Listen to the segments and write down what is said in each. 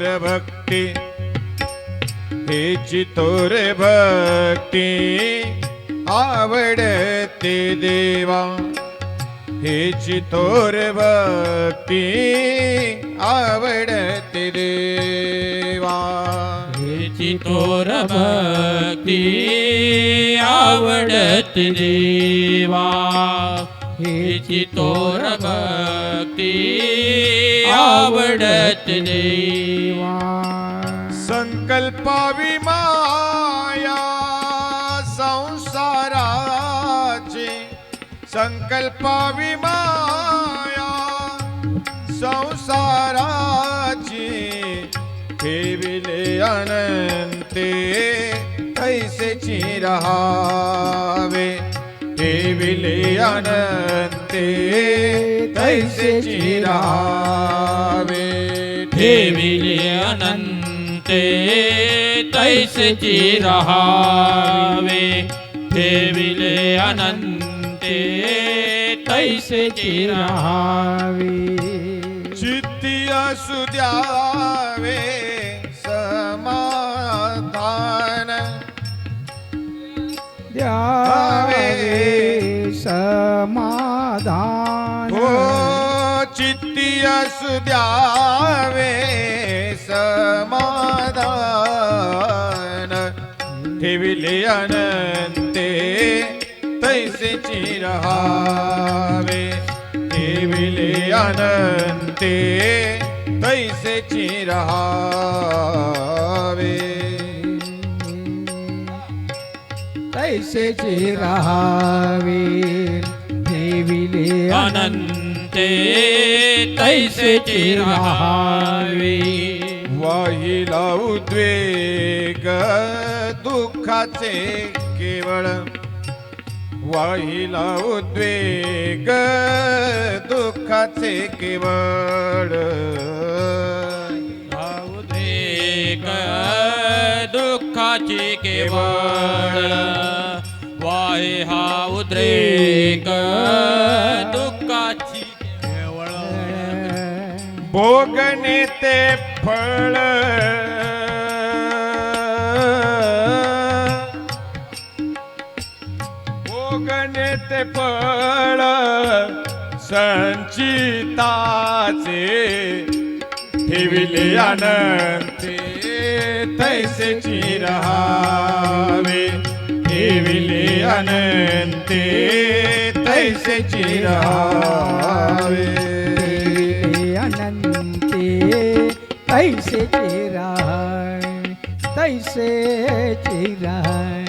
तोर भक्ती हेची तोर भक्ती आवडते देवा हेची तोर भक्ती आवडते देवा हेची तोर भक्ती आवडते देवा हेची तोर भक्ती आवडते देवा संकल्पावी माया संसाराची संकल्पावी माया संसाराची ठेविले अनंते कैसेची रहावे ठेविले अनंते कैसेची रहावे ठेविले अनंते तैसेची रहावे ठेविले अनंते तैसेची रहावे चित्ती असू द्यावे समाधान द्यावे समाधान हो चित्ती असू द्यावे समाधान ठेविले अनंते तैसेची रहावे ठेविले अनंते तैसेची रहावे तैसेची रहावे ठेविले अनंते तैसेची रहावे वाहिला उद्वेग दुःखाचे केवळ वाहिला उद्वेग दुःखाचे केवळ उद्रेक दुःखाची केवळ वाहे हा उद्रेक दुःखाची केवळ भोगणे ते फळ भोगणे ते फळ संचिताचे ठेविले अनंते तैसेची रहावे ठेविले अनंते तैसेची रहावे अनंते तैसेची राहाय तैसेची राहाय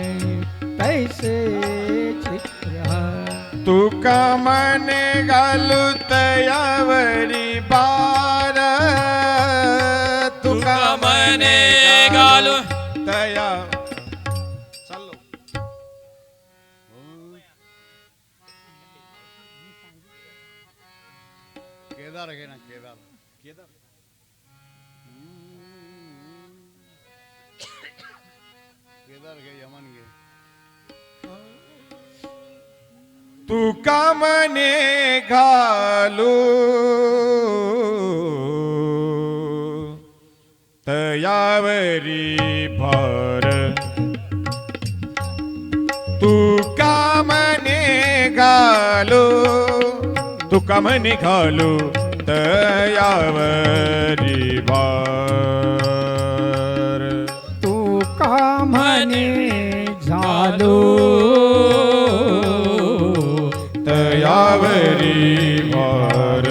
तैसेची राहाय तुका मने घालू तयावरी बार तुका मने घालू तया चाललो केदार घे ना केदार केदार केदार घे यमन घे तुका मने घालू तयावरी भार तुका मने घालू तुका मने घालू तयावरी भार तुका म्हणे झालो तयावरी भार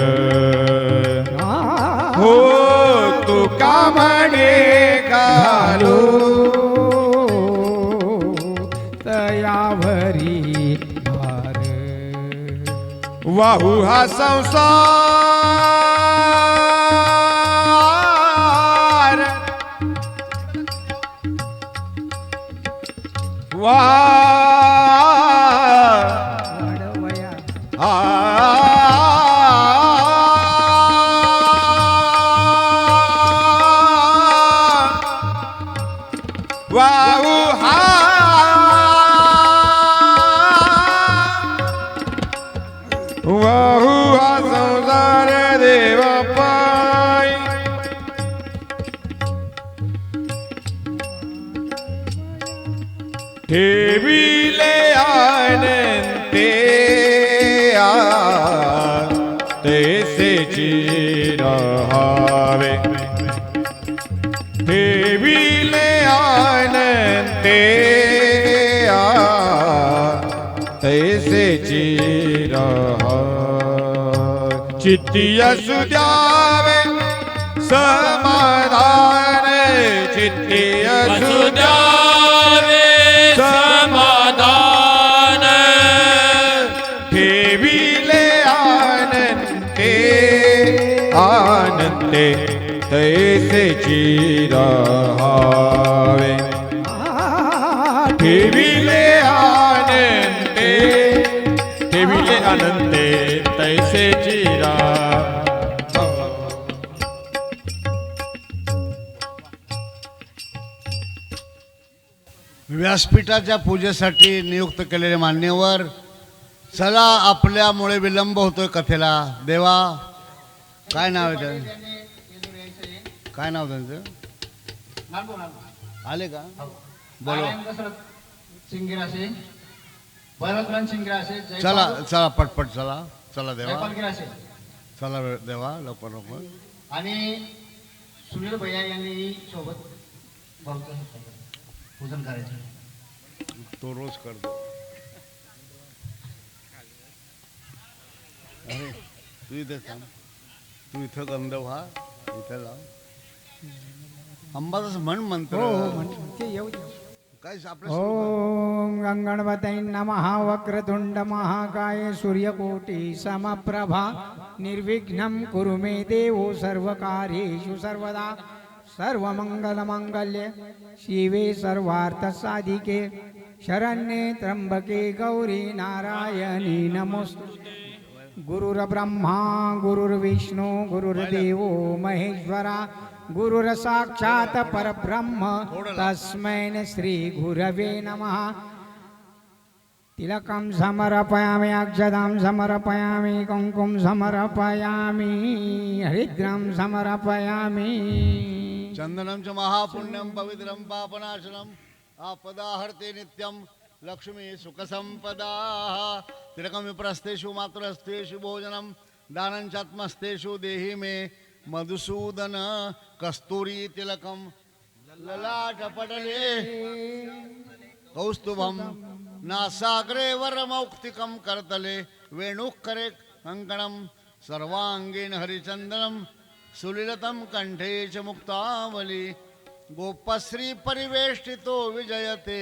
हो तुका म्हणे घालू तयावरी भार वाहू हा संसार वाढवया वाहू हा वाहू हा संसार देवा पाय अनंते तैसे चिरहावे ठेविले अनंते तैसे चिरहावे चित्ती असु द्यावे समाधान चित्ती असु वसुदेवे समाधान ठेविले आनंते आनंदे तैसे चिरहावे ठेविले आनंदे ठेविले आनंदे तैसे चिरा व्यासपीठाच्या पूजेसाठी नियुक्त केलेले मान्यवर, चला आपल्यामुळे विलंब होतोय कथेला. देवा, काय नाव आहे त्याचं? काय नाव त्यांचं? आले का? बोलो. शिंगिराशे भरतराम शिंगिराशे चला चला पटपट चला. चला देवा, जयपालगिराशे चला देवा, लवकर लवकर. आणि सुनील भैया यांनी सोबत भाऊचं पूजन करायचं. तो रोज करतो. अरे तू इथे थांब, तू इथं गंध व्हा, इथं लाव. अंबादास म्हण मंत्र. हो म्हणते येऊ दे. काय आपल्या ओम गंगणपतये नमः वक्रतुंड महाकाय सूर्यकोटि समप्रभा निर्विघ्नं कुरु मे देवो सर्वकार्येषु सर्वदा सर्वमंगलमांगल्ये शिवे सर्वार्थसाधिके शरण्ये त्र्यंबके गौरी नारायणी नमोस्तुते. गुरुर्ब्रह्मा गुरुर्विष्णू गुरुर्देवो महेश्वरा गुरुर्साक्षात् परब्रह्म तस्मै श्री गुरवे नमः. तिलकं समर्पयामि अक्षतां समर्पयामि कुङ्कुम समर्पयामि हरिद्रां समर्पयामि. चंदनं च महापुण्यं पवित्रं पापनाशनम् आपदाहर्ते नित्यं लक्ष्मी सुखसंपदा. तिलकं विप्रस्तेषु मातृस्तेषु भोजनं दानं चात्मस्तेषु देहि मे मधुसूदन. कस्तूरी तिलकं ललाटपटले कौस्तुभं नासाग्रे वरमौक्तिकं करतले वेणुकरे कङ्कणं सर्वाङ्गीन हरिचन्दनं सुलिलतं कंठे च मुक्तावली. गोपश्री परिवेष्टितो विजयते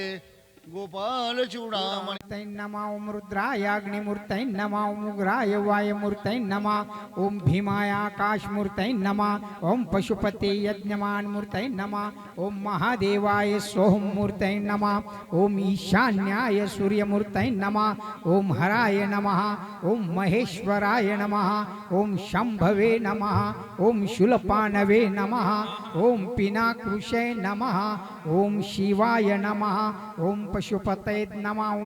गोपाल चूडामणि. मूर्तये नमः. ओम रुद्राय अग्निमूर्तये नमः. ओम उग्राय वायुमूर्तये नमः. ओम भीमाय आकाशमूर्तये नमः. ओम पशुपते यज्ञमानमूर्तये नमः. ओम महादेवाय सोममूर्तये नमः. ओम ईशान्याय सूर्यमूर्तये नमः. ओम हराय नमः. ओम महेश्वराय नमः. ओम शंभवे नमः. ओम शूलपानवे नमः. ओम पिनाकृषे नमः. ओम शिवाय नमः. ओम पशुपतये नमः.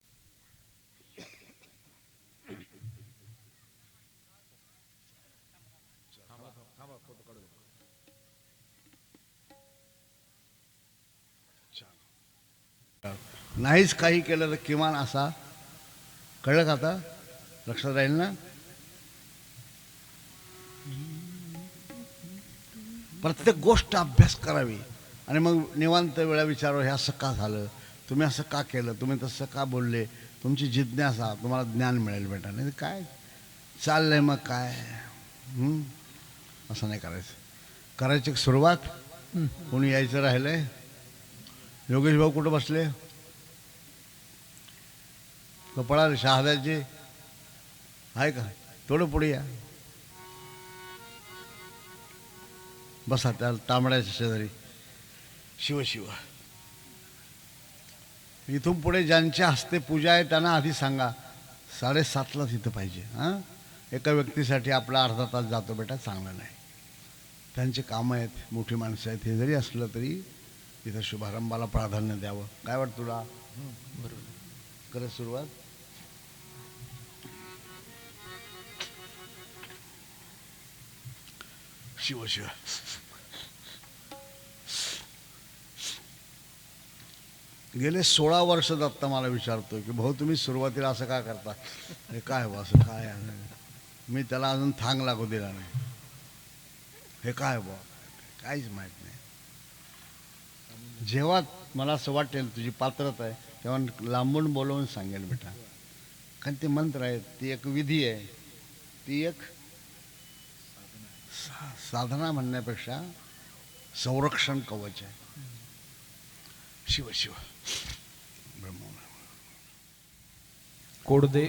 नाहीच काही केलं तर किमान असा, कळलं का? आता लक्षात राहील ना? प्रत्येक गोष्ट अभ्यास करावी आणि मग निवांत वेळा विचारावं, हे असं का झालं, तुम्ही असं का केलं, तुम्ही तसं का बोलले. तुमची जिज्ञासा, तुम्हाला ज्ञान मिळेल बेटा. नाही काय चाललंय मग काय, असं नाही करायचं. करायची सुरुवात. कोणी यायचं राहिलंय? योगेश भाऊ कुठं बसले? तो पळाले. शहादाजी आहे का? थोडं पुढे या, बसा त्या तांबड्याच्या शेजारी. शिव शिव. इथून पुढे ज्यांच्या हस्ते पूजा आहे त्यांना आधी सांगा 7:30लाच इथं पाहिजे. हां, एका व्यक्तीसाठी आपला अर्धा तास जातो बेटा, चांगलं नाही. त्यांचे कामं आहेत, मोठी माणसं आहेत. हे जरी असलं तरी इथं शुभारंभाला प्राधान्य द्यावं. काय वाटतं तुला? बरोबर. करत सुरुवात. शिव शिव. गेले 16 वर्ष दत्ता मला विचारतोय की भाऊ तुम्ही सुरुवातीला असं का करता, हे काय बा असं काय आहे? मी त्याला अजून थांग लागू दिला नाही. हे काय बा काहीच माहीत नाही. जेव्हा मला असं वाटेल तुझी पात्रता आहे तेव्हा लांबून बोलवून सांगेल बेटा. कारण ते मंत्र आहेत, ती एक विधी आहे, ती एक साधना म्हणण्यापेक्षा संरक्षण कवच आहे. शिव शिव ब्रह्म. कोडदे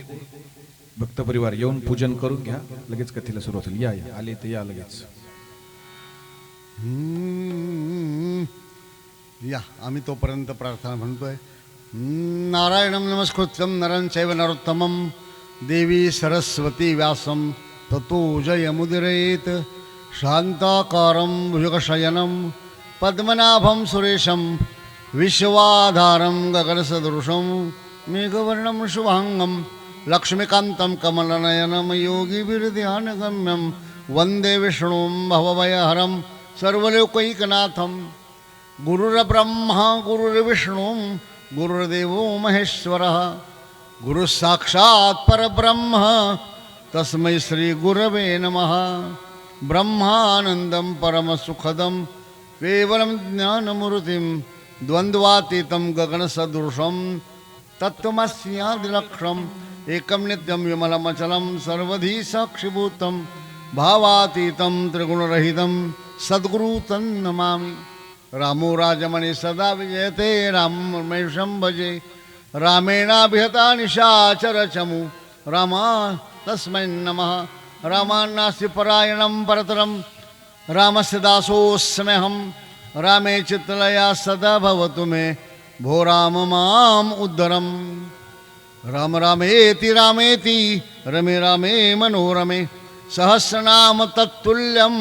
भक्त परिवार येऊन पूजन करून घ्या, लगेच कथेला सुरुवात होईल. या या आले तर या लगेच. या आम्ही तोपर्यंत प्रार्थना म्हणतोय. नारायणं नमस्कृत्यं नरं चैव नरोत्तमं देवी सरस्वती व्यासं ततो जयमुदीरयेत्. शान्ताकारं भुजगशयनं पद्मनाभं सुरेशं विश्वाधारं गगनसदृशं मेघवर्णं शुभांगं लक्ष्मीकान्तं कमलनयनं योगिभिर्ध्यानगम्यं वन्दे विष्णुं भवभयहरं सर्वलोकैकनाथं. गुरुर्ब्रह्मा गुरुर्विष्णुं गुरुर्देवो महेश्वरः गुरुसाक्षात् परब्रह्म तस्मै श्री गुरवे नमः. ब्रह्मानन्दं परमसुखदं केवलं ज्ञानमूर्तिं द्वन्द्वातीतं गगनसदृशं तत्त्वमस्यादिलक्षणम् एकं नित्यं विमलमचलं सर्वधी साक्षिभूतं भावातीतं त्रिगुणरहितं सद्गुरु तन्नमामि. रामो राजमणि सदा विजयते राममेषं भजे. रामेणाभिहता निशाचरचमु रामा तस्मै नमः. रामान्नास्ति परायणं परतरं रामस्य दासोऽस्म्यहं. रामे चित्तलया सदा भवतु मे भो राम माम् उद्धरम्. राम रामेति रामेति रमे रामे मनोरमे सहस्रनाम तत्तुल्यं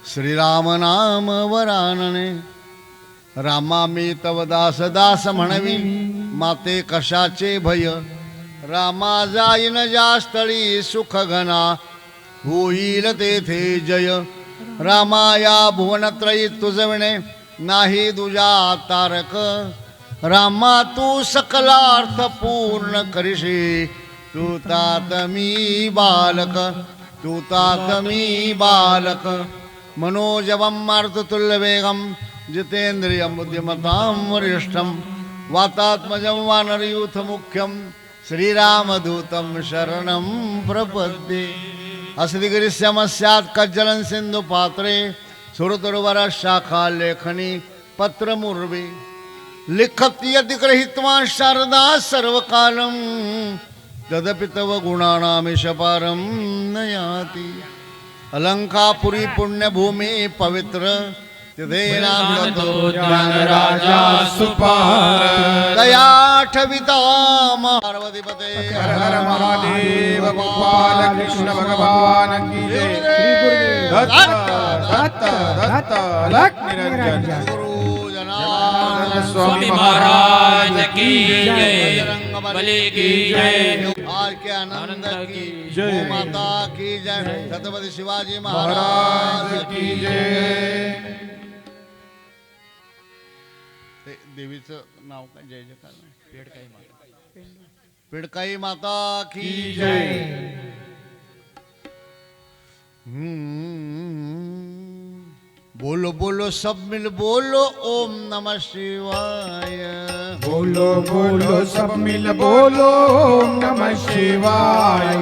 श्रीराम नाम वरानने. रामा मी तव दास दास म्हणवी माते कशाचे भय. रामा जाईन ज्या स्थळी सुख घना होईल तेथे जय. रामा या भुवनत्रयी तुझविणे नाही दुजा तारक. रामा तू सकलार्थ पूर्ण करिशी तू तात मी बालक. तू तात मी बालक. मनोजवं मारुततुल्यवेगं जितेन्द्रियं बुद्धिमतां वरिष्ठं वातात्मजं वानरयूथमुख्यं श्रीरामदूतं शरणं प्रपद्ये. अस्तिगिरिस्यमस्यात् कज्जलं सिन्धुपात्रे सुरतुर्वरः शाखा लेखनी पत्रमुर्वी. लिखति यदि गृहीत्वा शारदा सर्वकालं तदपि तव गुणानामीश पारं न याति. अलंकापुरी पुण्यभूमि पवित्र तिथेनागतो ज्ञानराजा सुपार. दयाठविता पार्वतीपते हर हर महादेव गोपाल कृष्ण भगवान की जय. दत्त दत्त लख निरंजन गुरु जनार्दन स्वामी महाराज की जय. बलि की जय. आर के आनंद की जय. गो माता की जय. छत्रपति शिवाजी महाराज महाराज की जय. देवीचं नाव काय जय जयकार पेडकाई माता की जय. बोलो बोलो सब मिल बोलो ओम नमः शिवाय. बोलो बोलो सब मिल बोलो ओम नमः शिवाय.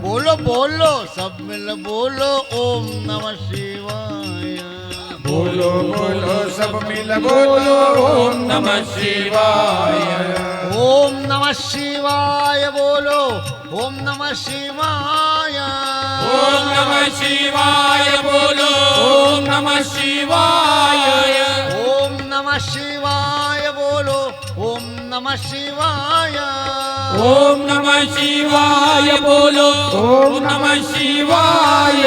बोलो बोलो सब मिल बोलो ओम नमः शिवाय. बोलो बोलो सब मिल बोलो ओम नमः शिवाय. ओम नमः शिवाय बोलो ओम नमः शिवाय. ओम नमः शिवाय बोलो. ओम नमः शिवाय. ओम नमः शिवाय बोलो ओम नमः शिवाय. ओम नमः शिवाय बोलो. ओम नमः शिवाय.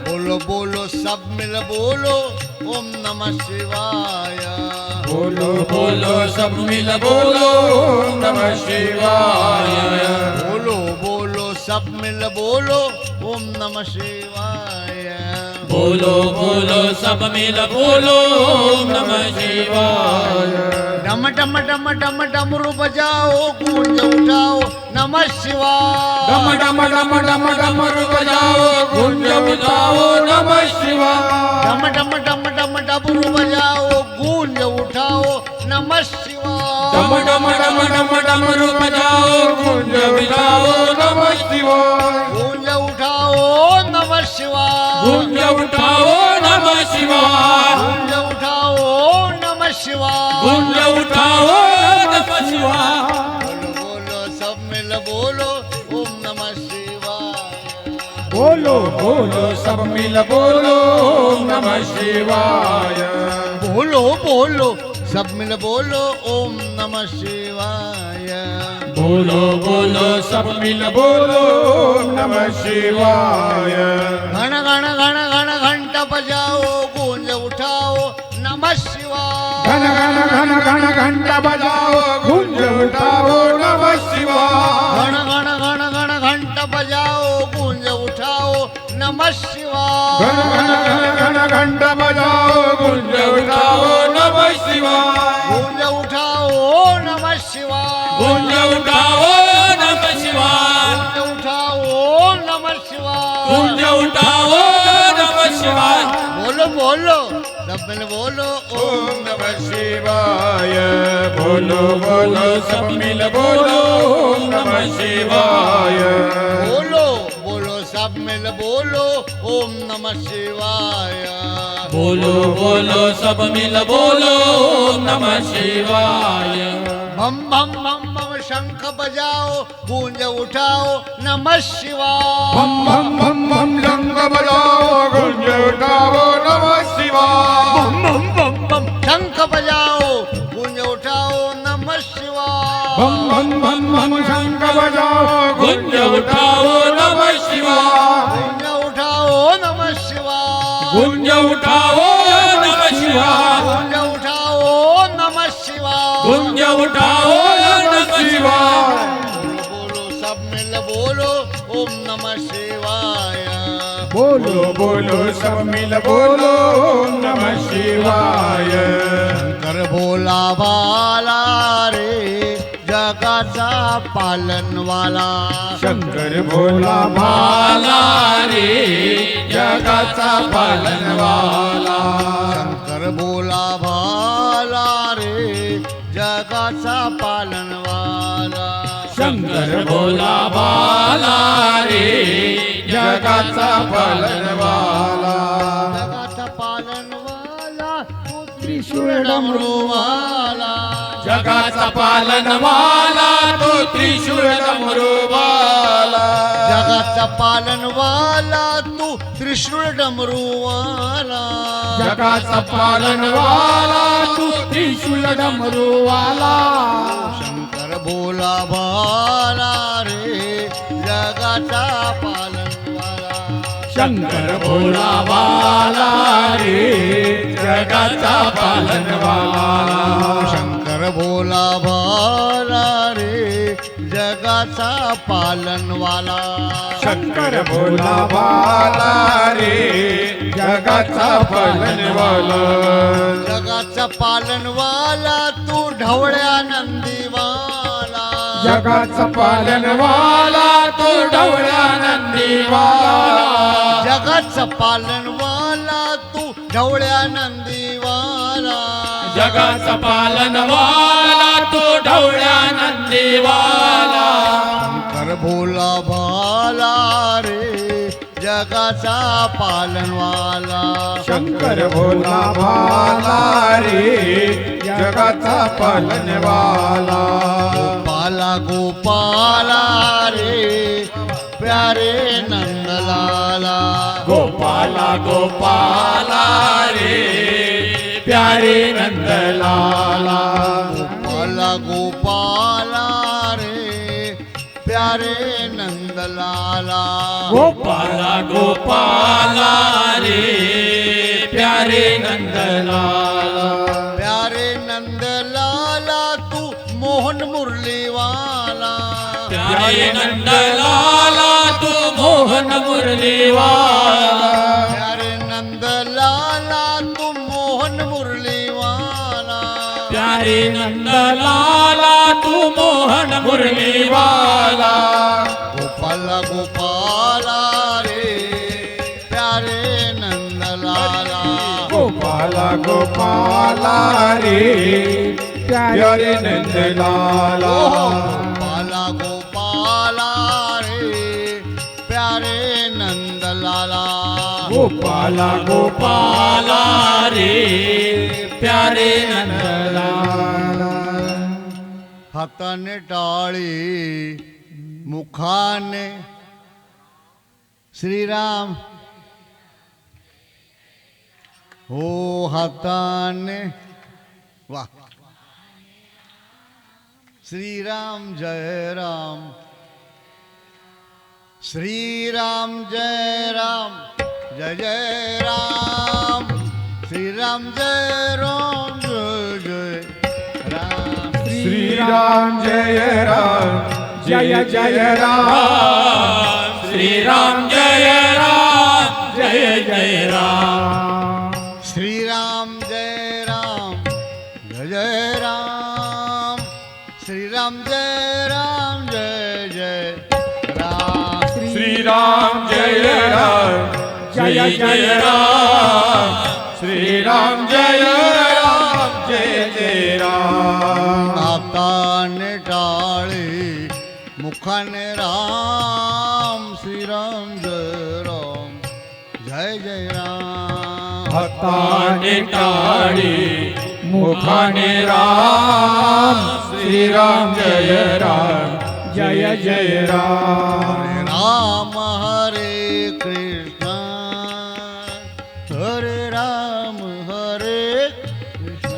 बोलो बोलो सब मिल बोलो ओम नमः शिवाय. बोलो बोलो सब मिल बोलो. ओम नमः शिवाय. बोलो बोलो सब मिल बोलो ओम नमः शिवाय. बोलो बोलो सब मिल बोलो ओम नमः शिवाय डम डम डम डम डमरू बजाओ गूंज उठाओ नमः शिवाय डम डम डम डम डमरू बजाओ गुंज उठाओ नमः शिवाय डम डम डम डम डमरू बजाओ गूंज उठाओ नमः शिवाय डम डम डम डम डमरू बजाओ गुंज उठाओ नमः शिवाय गूंज उठाओ नमः शिवाय गुंज उठाओ नमः शिवाय गूंज उठाओ नमः शिवाय गुंज उठाओ नमः शिवाय बोलो बोलो सब मिल बोलो ओम नमः शिवाय बोलो बोलो सब मिल बोलो ओम नमः शिवाय बोलो बोलो सब मिल बोलो ओम नमः शिवाय बोलो बोलो सब मिल बोलो ओम नमः शिवाय घन घन घन घन घंटा बजाओ गूंज उठाओ नमः शिवाय घन घन घन घन घंटा बजाओ गुंज उठाओ नमः शिवाय घन घन घन घन घंटा बजाओ गूंज उठाओ नमः शिवाय घन घन घन घन घंटा बजाओ गुंज उठाओ नमः शिवाय गूंज उठाओ नमः शिवाय गुंज उठाओ नमः शिवाय गूंज उठाओ नमः शिवाय गुंज उठाओ नमः शिवाय बोलो बोलो सब मिल बोलो ओम नमः शिवाय बोलो बोलो सब मिल बोलो ओम नमः शिवाय बोलो बोलो सब मिल बोलो ओम नमः शिवाय बोलो बोलो सब मिल बोलो ओम नमः शिवाय बम बम बम बम शंख बजाओ गूंज उठाओ नमः शिवाय बम बम बम बम शंख बजाओ गुंज उठाओ नमः शिवाय बम बम बम बम शंख बजाओ गूंज उठाओ नमः शिवाय बम बम बम बम शंख बजाओ गुंज उठाओ नमः शिवाय गूंज उठाओ नमः शिवाय गुंज उठाओ नमः शिवाय गूंज उठाओ नमः शिवाय गुंज उठाओ नमः शिवाय बोलो सब मिल बोलो ओम नमः शिवाय बोलो बोलो सब मिल बोलो ओम नमः शिवाय कर बोला बाला रे जगाचा पालनवाला शंकर भोला भाला रे जगाचा पालनवाला शंकर बोला भाला रे जगाचा पालनवाला शंकर भोला बाला रे जगाचा पालनवाला जगाचा पालनवाला तू त्रिशूळ डमरूवाला जगाचा पालनवाला तो त्रिशूळ डमरूवाला जगाचा पालनवाला तू त्रिशूळ डमरूवाला जगाचा पालनवाला तू त्रिशूल डमरूवाला शंकर बोला भाला रे जगाचा पालनवाला शंकर भोला भाला रे जगाचा पालनवाला शंकर बोला भाला रे जगाचा पालनवाला शंकर भोला भाला रे जगाचा पालनवाला जगाचा पालनवाला तू ढवळ्या नंदीवाला जगाचा पालनवाला तो ढवळ्या नंदीवाला जगाचा पालनवाला तू ढवळ्या नंदीवाला जगाचा पालनवाला तो ढवळ्या नंदीवाला शंकर भोला भाला रे जगाचा पालनवाला शंकर भोला भाला रे जगाचा पालनवाला गोपाला गोपाला रे प्यारे नंदलाला गोपाला गोपाला रे प्यारे नंदलाला गोपाला गोपाला रे प्यारे नंदलाला गोपाला गोपाला रे प्यारे नंदलाला प्यारे नंदलाला तू मोहन मुरलीवाला प्यारे नंदलाला तू मोहन मुरलीवाला प्यारे प्यारे नंद लाला तू मोहन मुरली वाला गोपाल गोपाला रे प्यारे नंदलाला गोपाला गोपाला रे प्यारे नंदलाला गोपाला गोपाला रे प्यारे नंदलाला गोपाला गोपाला रे प्यारे नंदलाला हाताने टाळी मुखाने श्रीराम हो हाताने वा श्रीराम जय राम श्रीराम जय राम जय जय राम श्रीराम जय राम जय जय राम श्रीराम जय राम जय जय राम श्रीराम जय राम जय जय राम श्रीराम जय राम जय जय राम श्रीराम जय राम जय जय राम श्रीराम जय राम जय जय राम श्रीराम जय राम जय जय राम हाताने टाळे मुखाने राम श्रीराम जय राम जय जय राम हाताने टाळी मुखाने राम श्रीराम जय राम जय जय राम राम हरे कृष्ण हरे राम हरे कृष्ण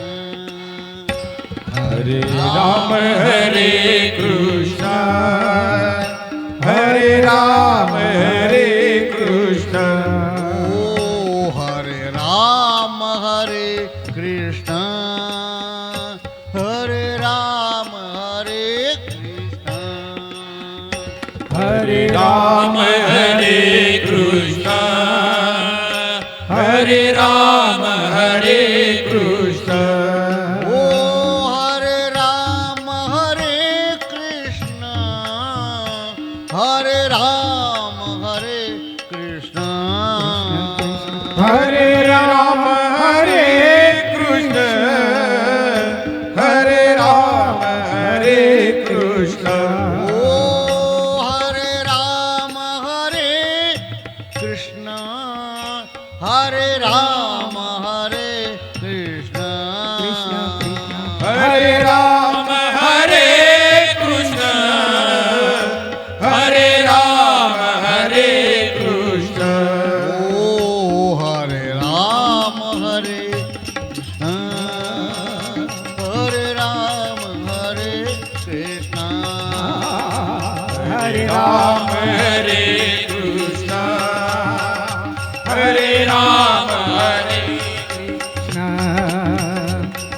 हरे राम हरे कृष्ण हरे राम हरे कृष्ण ओ हरे राम हरे कृष्ण हरे राम हरे कृष्ण हरे राम हरे कृष्ण हरे राम हरे कृष्ण ओ हरे राम हरे कृष्ण हरे राम हरे कृष्ण हरे राम हरे कृष्ण हरे राम हरे कृष्ण ओ हरे राम हरे कृष्ण हरे राम हरे कृष्ण हरे राम हरे कृष्ण हरे राम हरे कृष्ण ओ हरे राम हरे कृष्ण हरे राम हरे कृष्ण हरे राम हरे कृष्ण हरे राम हरे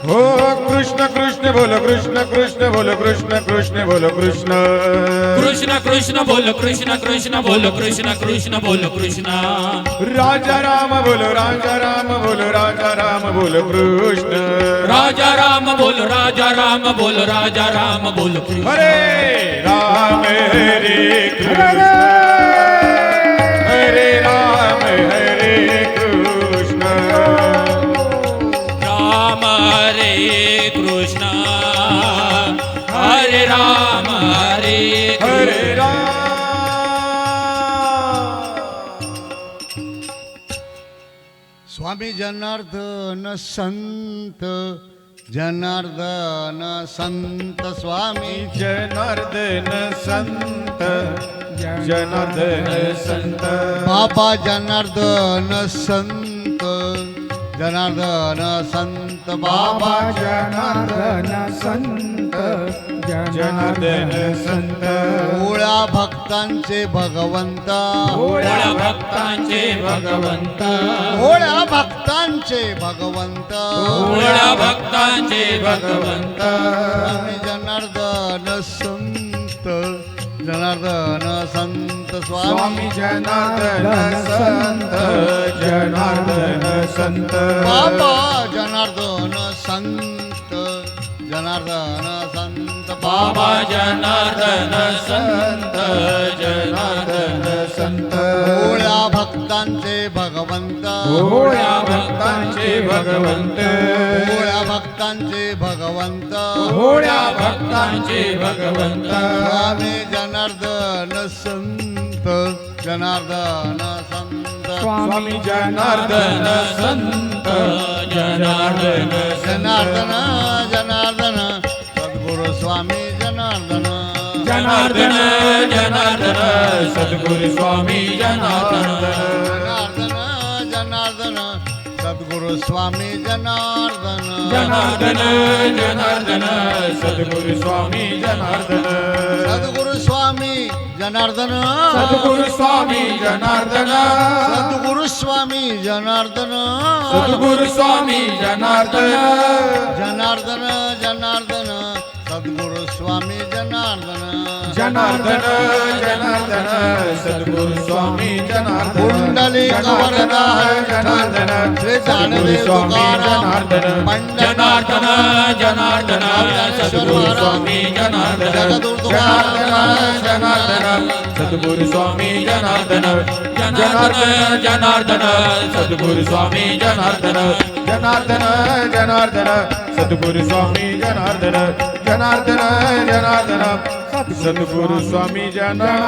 हो कृष्ण कृष्ण बोलो कृष्ण कृष्ण बोलो कृष्ण कृष्ण बोलो कृष्ण कृष्ण कृष्ण बोल कृष्ण कृष्ण बोल कृष्ण कृष्ण बोल कृष्ण राजा राम बोलो राजा राम बोलो राजा राम बोलो कृष्ण राजा राम बोल राजा राम बोल राजा राम बोल कृष्ण हरे राम हरे कृष्ण हरे राम हरे कृष्ण राम हरे कृष्ण हरे राम हरे हरे राम स्वामी जनार्दन संत जनार्दन संत स्वामी जनार्दन संत जनार्दन संत बाबा जनार्दन संत जनार्दन संत बाबा बाबा जनार्दन संत जनार्दन संत ओळा भक्तांचे भगवंता भोळ्या भक्तांचे भगवंत ओळा भक्तांचे भगवंत भोळ्या भक्तांचे भगवंत स्वामी जनार्दन संत जनार्दन संत स्वामी स्वामी जनार्दन संत जनार्दन संत बाबा जनार्दन संत जनार्दन संत बाबा जनार्दन संत जनार्दन संत भोळ्या भक्तांचे भगवंत भोळ्या भक्तांचे भगवंत भोळ्या भक्तांचे भगवंत भोळ्या भक्तांचे भगवंत स्वामी जनार्दन संत जनार्दन संत स्वामी जनार्दन संत जनार्दन जनार्दन जनार्दन सद्गुरु स्वामी जनार्दन जनार्दन जनार्दन सद्गुरु स्वामी जनार्दन जनार्दन जनार्दन सद्गुरु स्वामी जनार्दन जनार्दन जनार्दन सद्गुरु स्वामी जनार्दन सद्गुरु स्वामी जनार्दन सद्गुरु स्वामी जनार्दन सद्गुरु स्वामी जनार्दन सद्गुरु स्वामी जनार्दन जनार्दन जनार्दन सद्गुरु स्वामी जनार्दन जनार्दन जनार्दन सद्गुरु स्वामी जनार्दन कुंडली कवरदा जनार्दन श्री जानवे तुकाराम जनार्दन जनार्दन सद्गुरु स्वामी जनार्दन जनार्दन जनार्दन सद्गुरु स्वामी जनार्दन जनार्दन जनार्दन सद्गुरु स्वामी जनार्दन जनार्दन जनार्दन सद्गुरु स्वामी जनार्दन जनार्दन जनार्दन सद्गुरु स्वामी जनार्दन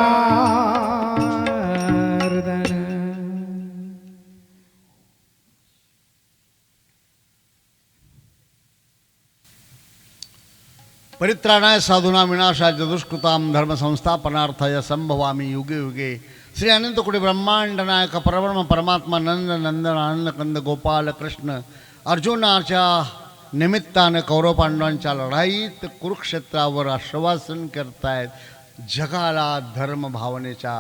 परित्राणाय साधूना विनाशाय दुष्कृताम धर्म संस्थापनार्थाय संभवामी युगे युगे श्री अनंत कोटी ब्रह्मांड नायक परब्रह्म परमात्मा नंद नंदन आनंद कंद गोपाल कृष्ण अर्जुनाच्या निमित्तानं कौरव पांडवांच्या लढाईत कुरुक्षेत्रावर आश्वासन करतायत जगाला धर्म भावनेच्या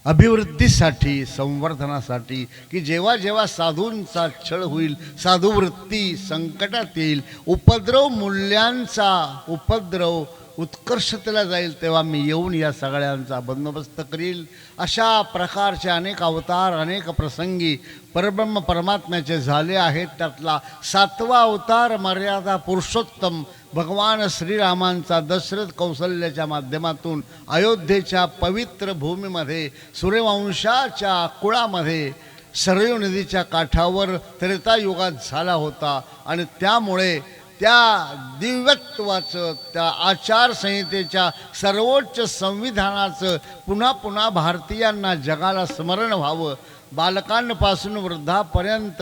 अभिवृद्धीसाठी संवर्धनासाठी की जेव्हा जेव्हा साधूंचा छळ होईल साधुवृत्ती संकटात येईल उपद्रव मूल्यांचा उपद्रव उत्कर्षतेला जाईल तेव्हा मी येऊन या सगळ्यांचा बंदोबस्त करील अशा प्रकारचे अनेक अवतार अनेक प्रसंगी परब्रह्म परमात्म्याचे झाले आहेत. त्यातला 7वा अवतार मर्यादा पुरुषोत्तम भगवान श्रीरामांचा दशरथ कौशल्याच्या माध्यमातून अयोध्येच्या पवित्र भूमीमध्ये सूर्यवंशाच्या कुळामध्ये सरयू नदीच्या काठावर त्रेतायुगात झाला होता आणि त्यामुळे त्या दिव्यत्वाचं त्या आचारसंहितेच्या सर्वोच्च संविधानाचं पुन्हा पुन्हा भारतीयांना जगाला स्मरण व्हावं, बालकांपासून वृद्धापर्यंत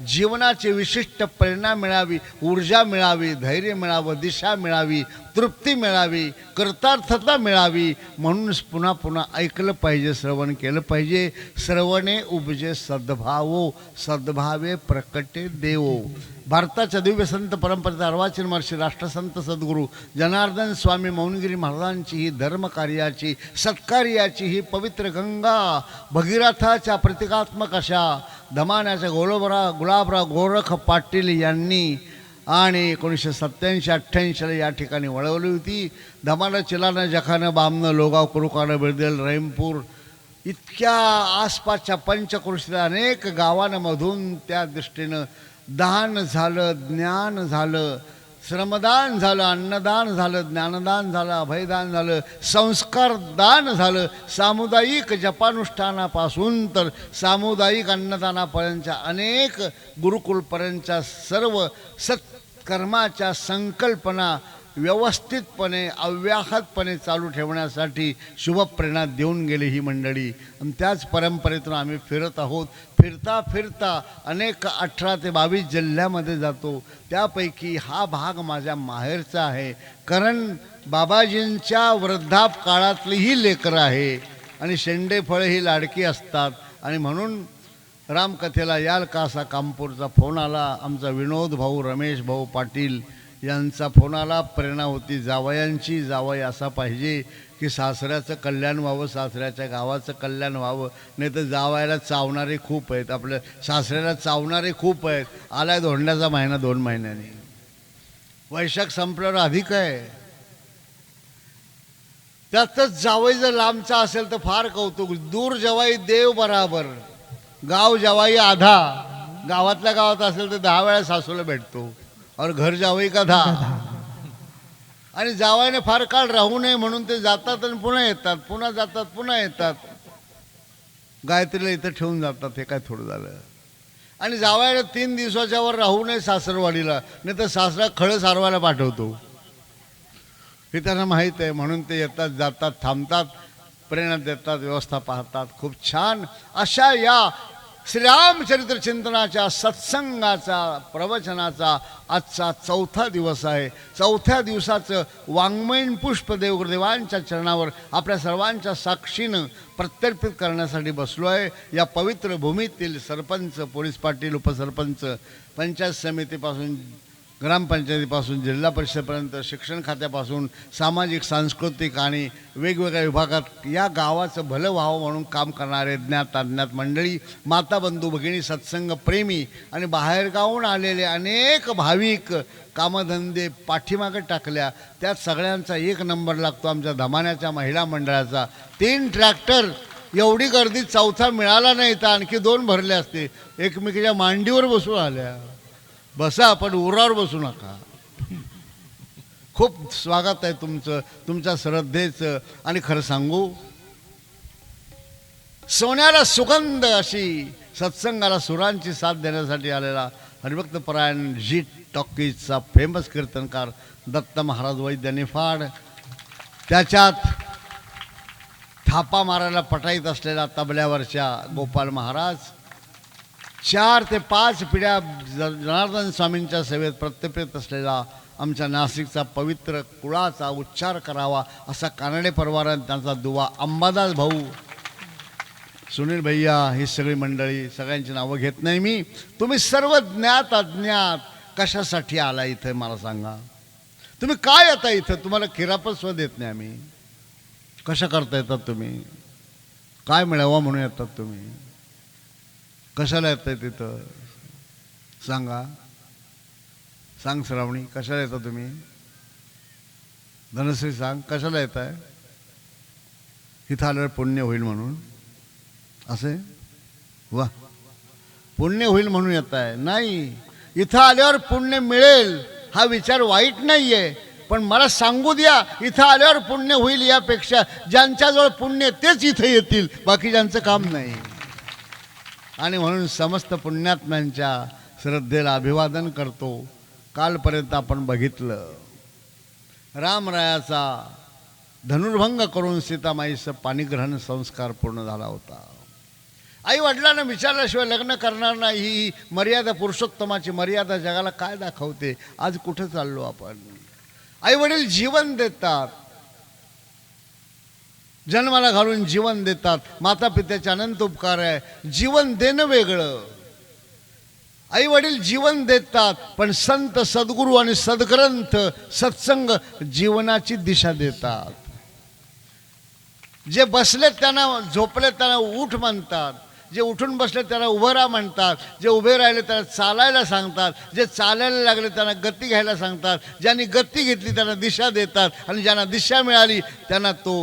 जीवनाची विशिष्ट प्रेरणा मिळावी, ऊर्जा मिळावी, धैर्य मिळावं, दिशा मिळावी, तृप्ती मिळावी, कृतार्थता मिळावी म्हणून पुन्हा पुन्हा ऐकलं पाहिजे, श्रवण केलं पाहिजे. श्रवणे उपजे सद्भावो सद्भावे प्रकटे देवो. भारताच्या दिव्य संत परंपरेचा अर्वाचीन महर्षी राष्ट्रसंत सद्गुरू जनार्दन स्वामी मौनगिरी महाराजांची ही धर्मकार्याची सत्कार्याची ही पवित्र गंगा भगीरथाच्या प्रतिकात्मक अशा दमान्याच्या गुलाबराव गोरख पाटील यांनी आणि 1987-88 या ठिकाणी वळवली होती. धमाना चिलानं जखानं बामनं लोगाव कुरुकानं बिरदेल रहीमपूर इतक्या आसपासच्या पंचकृषीच्या अनेक गावांमधून त्या दृष्टीनं दान झालं, ज्ञान झालं, श्रमदान झालं, अन्नदान झालं, ज्ञानदान झालं, अभयदान झालं, संस्कारदान झालं. सामुदायिक जपानुष्ठानापासून तर सामुदायिक अन्नदानापर्यंतच्या अनेक गुरुकुलपर्यंतच्या सर्व सत्कर्माच्या संकल्पना व्यवस्थितपणे अव्याहतपणे चालू ठेवण्यासाठी शुभप्रेरणा देऊन गेली ही मंडळी. आणि त्याच परंपरेतून आम्ही फिरत आहोत. फिरता फिरता अनेक 18 ते 22 जिल्ह्यामध्ये जातो. त्यापैकी हा भाग माझ्या माहेरचा आहे, कारण बाबाजींच्या वृद्धापकाळातली ही लेकरं आहे आणि शेंडेफळं ही लाडकी असतात. आणि म्हणून रामकथेला याल का असा कामपूरचा फोन आला. आमचा विनोद भाऊ रमेश भाऊ पाटील यांचा फोन आला. प्रेरणा होती जावयांची, जावई असा पाहिजे की सासऱ्याचं कल्याण व्हावं, सासऱ्याच्या गावाचं कल्याण व्हावं. नाही तर जावयाला चावणारे खूप आहेत, आपल्या सासऱ्याला चावणारे खूप आहेत. आलाय धोंड्याचा महिना 2 महिन्यांनी, वैशाख संपल्यावर अधिक आहे. त्यातच जावई जर लांबचा असेल तर फार कौतुक. दूर जवाई देव बराबर, गाव जवाई आधा. गावातल्या गावात असेल तर 10 वेळा सासूला भेटतो और घर जावई का 10. आणि जावयाने फार काळ राहू नये म्हणून ते जातात आणि पुन्हा येतात, पुन्हा जातात, पुन्हा येतात. गायत्रीला इथं ठेवून जातात. हे काय थोडं झालं. आणि जावयाने 3 दिवसाच्या वर राहू नये सासरवाडीला, नाही तर सासरा खळं सारवायला पाठवतो. हे त्यांना माहीत आहे. म्हणून ते येतात, जातात, थांबतात, प्रेरणा देतात, व्यवस्था पाहतात. खूप छान अशा या श्रीरामचरित्र चिंतनाच्या सत्संगाचा प्रवचनाचा आजचा 4था दिवस आहे. 4थ्या दिवसाचं वाङ्मयीन पुष्प देवदेवांच्या चरणावर आपल्या सर्वांच्या साक्षीनं प्रत्यर्पित करण्यासाठी बसलो आहे. या पवित्र भूमीतील सरपंच, पोलीस पाटील, उपसरपंच, पंचायत समितीपासून ग्रामपंचायतीपासून जिल्हा परिषदेपर्यंत, शिक्षण खात्यापासून सामाजिक, सांस्कृतिक आणि वेगवेगळ्या विभागात या गावाचं भलं व्हावं म्हणून काम करणारे ज्ञात अज्ञात मंडळी, माता, बंधू, भगिनी, सत्संग प्रेमी आणि बाहेरगावून आलेले अनेक भाविक, कामधंदे पाठीमागे टाकल्या, त्यात सगळ्यांचा 1 नंबर लागतो आमच्या धमान्याच्या महिला मंडळाचा. 3 ट्रॅक्टर. एवढी गर्दी 4था मिळाला नाही तर आणखी 2 भरले असते. एकमेकीच्या मांडीवर बसून आल्या. बसा, पण उरावर बसू नका. खूप स्वागत आहे तुमचं, तुमच्या श्रद्धेचं. आणि खरं सांगू, सोन्याला सुगंध अशी सत्संगाला सुरांची साथ देण्यासाठी आलेला हरिभक्तपरायण जी टॉकीजचा फेमस कीर्तनकार दत्त महाराज वैद्य निफाड, त्याच्यात थापा मारायला पटाईत असलेला तबल्यावरच्या गोपाल महाराज, 4 ते 5 पिढ्या जनार्दन स्वामींच्या सेवेत प्रत्यर्पित असलेला आमच्या नाशिकचा पवित्र कुळाचा उच्चार करावा असा कानडे परिवारात त्यांचा दुवा अंबादास भाऊ, सुनील भैया, ही सगळी मंडळी, सगळ्यांची नावं घेत नाही मी. तुम्ही सर्व ज्ञात अज्ञात कशासाठी आला इथे मला सांगा. तुम्ही काय येता इथं? तुम्हाला खिरापस्व देत नाही आम्ही. कशा करता येतात तुम्ही? काय मिळावं म्हणून येतात तुम्ही? कशाला येत आहे तिथं सांगा. सांग श्रावणी, कशाला येता तुम्ही? धनश्री सांग, कशाला येत आहे? इथं आल्यावर पुण्य होईल म्हणून. असे वा, पुण्य होईल म्हणून येत आहे? नाही, इथं आल्यावर पुण्य मिळेल हा विचार वाईट नाही आहे, पण मला सांगू द्या, इथं आल्यावर पुण्य होईल यापेक्षा ज्यांच्याजवळ पुण्य तेच इथं येतील, बाकी ज्यांचं काम नाही. आणि म्हणून समस्त पुण्यात्म्यांच्या श्रद्धेला अभिवादन करतो. कालपर्यंत आपण बघितलं रामरायाचा धनुर्भंग करून सीतामाईचं पाणीग्रहण संस्कार पूर्ण झाला होता. आई वडिलांना विचारल्याशिवाय लग्न करणार नाही ही मर्यादा, पुरुषोत्तमाची मर्यादा जगाला काय दाखवते? आज कुठे चाललो आपण? आई वडील जीवन देतात, जन्माला घालून जीवन देतात. माता पित्याचे अनंत उपकार आहे. जीवन देणं वेगळं. आई वडील जीवन देतात, पण संत, सद्गुरू आणि सद्ग्रंथ, सत्संग जीवनाची दिशा देतात. जे बसले त्यांना, झोपले त्यांना उठ म्हणतात, जे उठून बसले त्यांना उभं राहा म्हणतात, जे उभे राहिले त्यांना चालायला सांगतात, जे चालायला लागले त्यांना गती घ्यायला सांगतात, ज्यांनी गती घेतली त्यांना दिशा देतात, आणि ज्यांना दिशा मिळाली त्यांना तो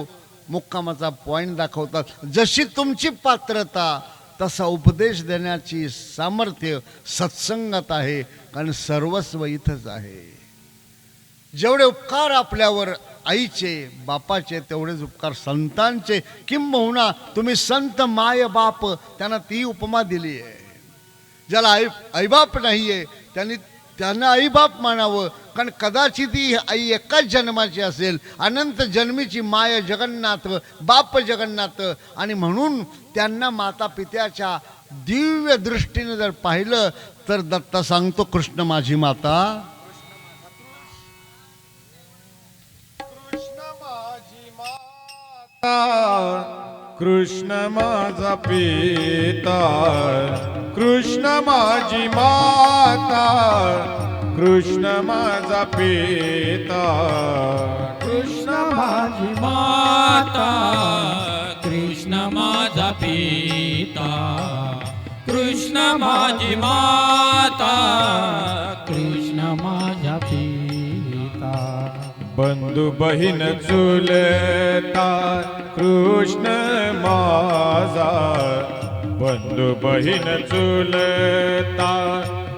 मुक्कामाचा पॉईंट दाखवतात. जशी तुमची पात्रता तसा उपदेश देण्याची सामर्थ्य सत्संगात आहे, कारण सर्वस्व इथंच आहे. जेवढे उपकार आपल्यावर आईचे, बापाचे, तेवढेच उपकार संतांचे. किंबहुना तुम्ही संत माय बाप, त्यांना ती उपमा दिली आहे. ज्याला आईबाप नाही आहे त्यांना आईबाप मानावं, कारण कदाचित ही आई एकाच जन्माची असेल, अनंत जन्मीची माय जगन्नाथ, बाप जगन्नाथ. आणि म्हणून त्यांना माता पित्याच्या दिव्य दृष्टीने जर पाहिलं तर दत्त सांगतो, कृष्ण माझी माता, कृष्ण माझा पिता, कृष्ण माझी माता, कृष्ण माझा पिता, कृष्ण माझी माता, कृष्ण माझा पिता, कृष्ण माझी माता, कृष्ण माझा पिता. बंधू बहीण चुलता कृष्ण माझा, बंधू बहीण चुलता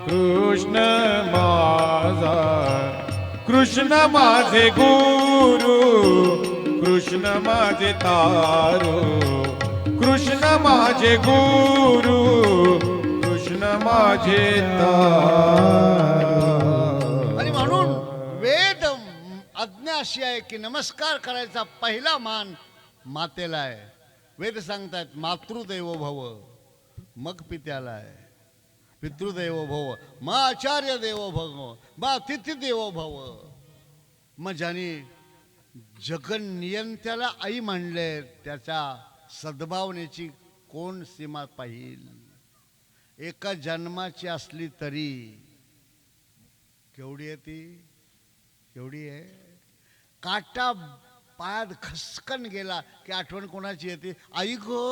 कृष्ण माझा, कृष्ण माझे गुरु कृष्ण माझे तारू कृष्ण माझे गुरु कृष्ण माझे तारू. आणि म्हणून वेद आज्ञा अशी आहे की नमस्कार करायचा पहिला मान मातेला आहे. वेद सांगतायत मातृदेवो भव, मग पित्याला आहे. पितृदेवो भव, मग आचार्य देवो भव, मग अतिथी देवो भव. मग ज्याने जगनियंत्याला आई म्हणले त्याच्या सद्भावनेची कोण सीमा पाहिल. एका जन्माची असली तरी केवढी आहे ती, केवढी आहे. काटा पायात खसकन गेला की आठवण कोणाची येते, आई गो.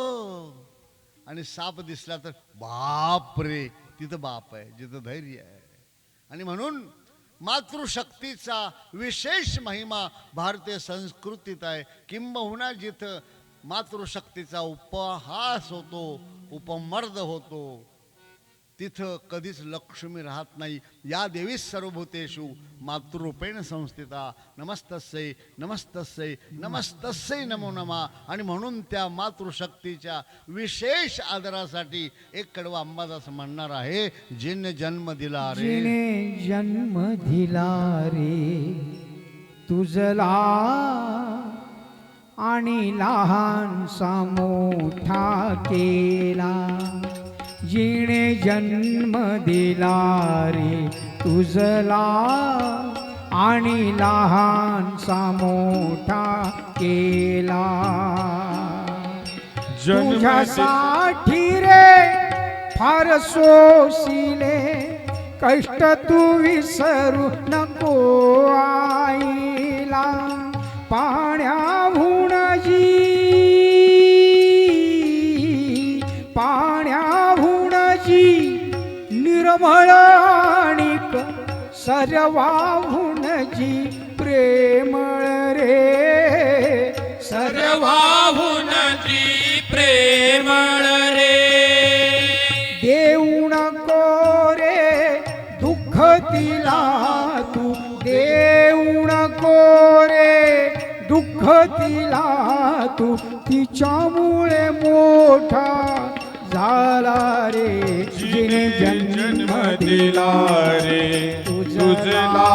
आणि साप दिसला तर बाप रे, तिथं बाप आहे, जिथं धैर्य आहे. आणि म्हणून मातृशक्तीचा विशेष महिमा भारतीय संस्कृतीत आहे. किंबहुना जिथं मातृशक्तीचा उपहास होतो, उपमर्द होतो, तिथं कधीच लक्ष्मी राहत नाही. या देवी सर्वभूतेषु मातृरूपेण संस्थिता. नमस्तस्यै नमस्तस्यै नमस्तस्यै नमो नमः. आणि म्हणून त्या मातृशक्तीच्या विशेष आदरासाठी एक कडवा अंबादास म्हणणार आहे, जिने जन्म दिला रे, जिने जन्म दिला रे तुझला आणि लहानसा मोठा केला. जिने जन्म दिला रे तुझला आणि लहानसा मोठा केला. तुझ्यासाठी रे फार सोसिले कष्ट तू विसरू नको आईला. पाण्याहून निर्मळ आणिक सर्वाहून जी प्रेमळ रे, सर्वाहून जी प्रेमळ रे. देऊ नको रे दुःख तिला तू, देऊ नको रे दुःख तिला तू. तिच्यामुळे मोठा झाला रे जिने जन्म दिला रे तुझला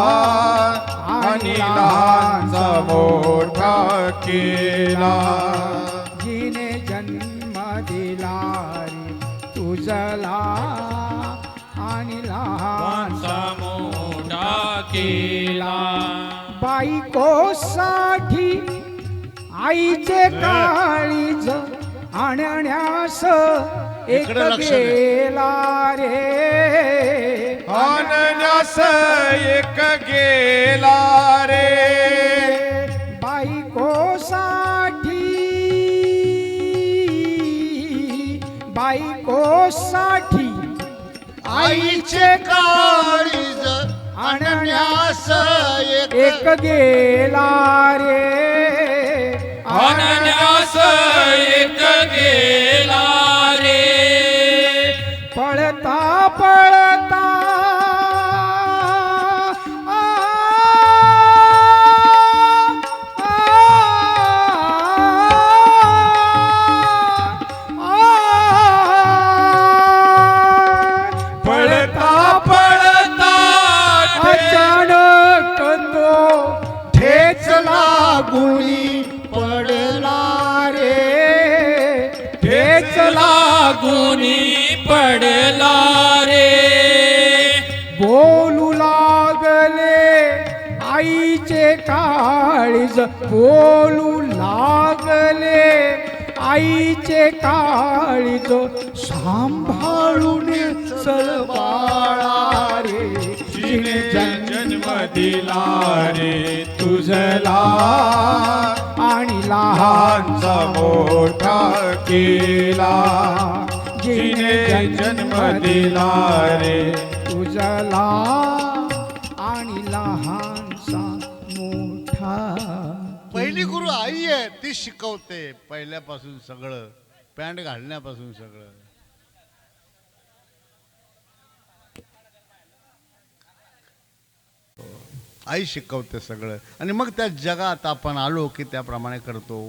आणि लहानचा मोठा केला. जिने जन्म दिला रे तुझला आणि लहानचा मोठा केला. बायकोसाठी आईचे काळीज आणण्यास एक इकडं लक्ष दे. गेला रे, आणण्यास एक गेला रे. बायकोसाठी आईचे काळीज आणण्यास एक गेला रे. आणण्यास एक गेला रे. पळता पळता पळता पळता अचानक तो ठेच लागुनी पडला रे, ठेच लागुनी पडला रे. बोलू लागले आईचे काळीज, बोलू लागले आईचे काळीज. सांभाळून चल बाळा रे जिने जन्म दिला रे तुझला आणि लहानचा लहानचा मोठा केला. जिने जन्म दिला रे तुझला आणि लहानसा मोठा. पहिली गुरु आई आहे, ती शिकवते पहिल्यापासून सगळं, पॅन्ट घालण्यापासून सगळं. आई शिकवते सगळं. आणि मग त्या जगात आपण आलो की त्याप्रमाणे करतो.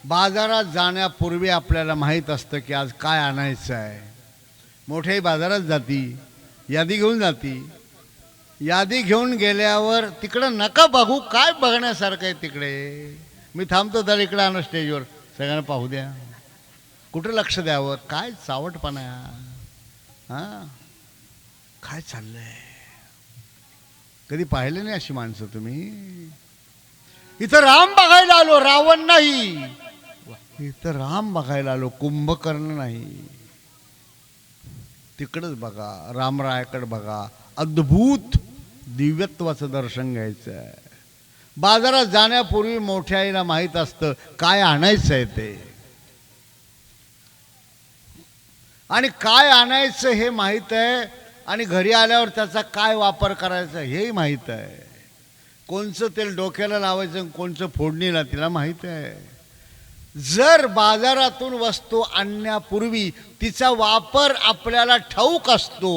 बाजारात जाण्यापूर्वी आपल्याला माहीत असतं की आज काय आणायचं आहे. मोठ्याही बाजारात जाती, यादी घेऊन जाती. यादी घेऊन गेल्यावर तिकडं नका बघू, काय बघण्यासारखं आहे तिकडे. मी थांबतो तर इकडे आणू स्टेजवर, सगळ्यांना पाहू द्या. कुठं लक्ष द्यावं, काय चावटपणा, हां काय चाललंय. कधी पाहिले नाही अशी माणसं तुम्ही. इथं राम बघायला आलो, रावण नाही. इथं राम बघायला आलो, कुंभकर्ण नाही. तिकडंच बघा, रामरायाकडे बघा. अद्भुत दिव्यत्वाचं दर्शन घ्यायचं आहे. बाजारात जाण्यापूर्वी मोठ्या आईला माहीत असतं काय आणायचं आहे ते. आणि काय आणायचं हे माहीत आहे. आणि घरी आल्यावर त्याचा काय वापर करायचा हेही माहीत आहे. कोणचं तेल डोक्याला लावायचं, कोणचं फोडणीला, तिला माहीत आहे. जर बाजारातून वस्तू आणण्यापूर्वी तिचा वापर आपल्याला ठाऊक असतो,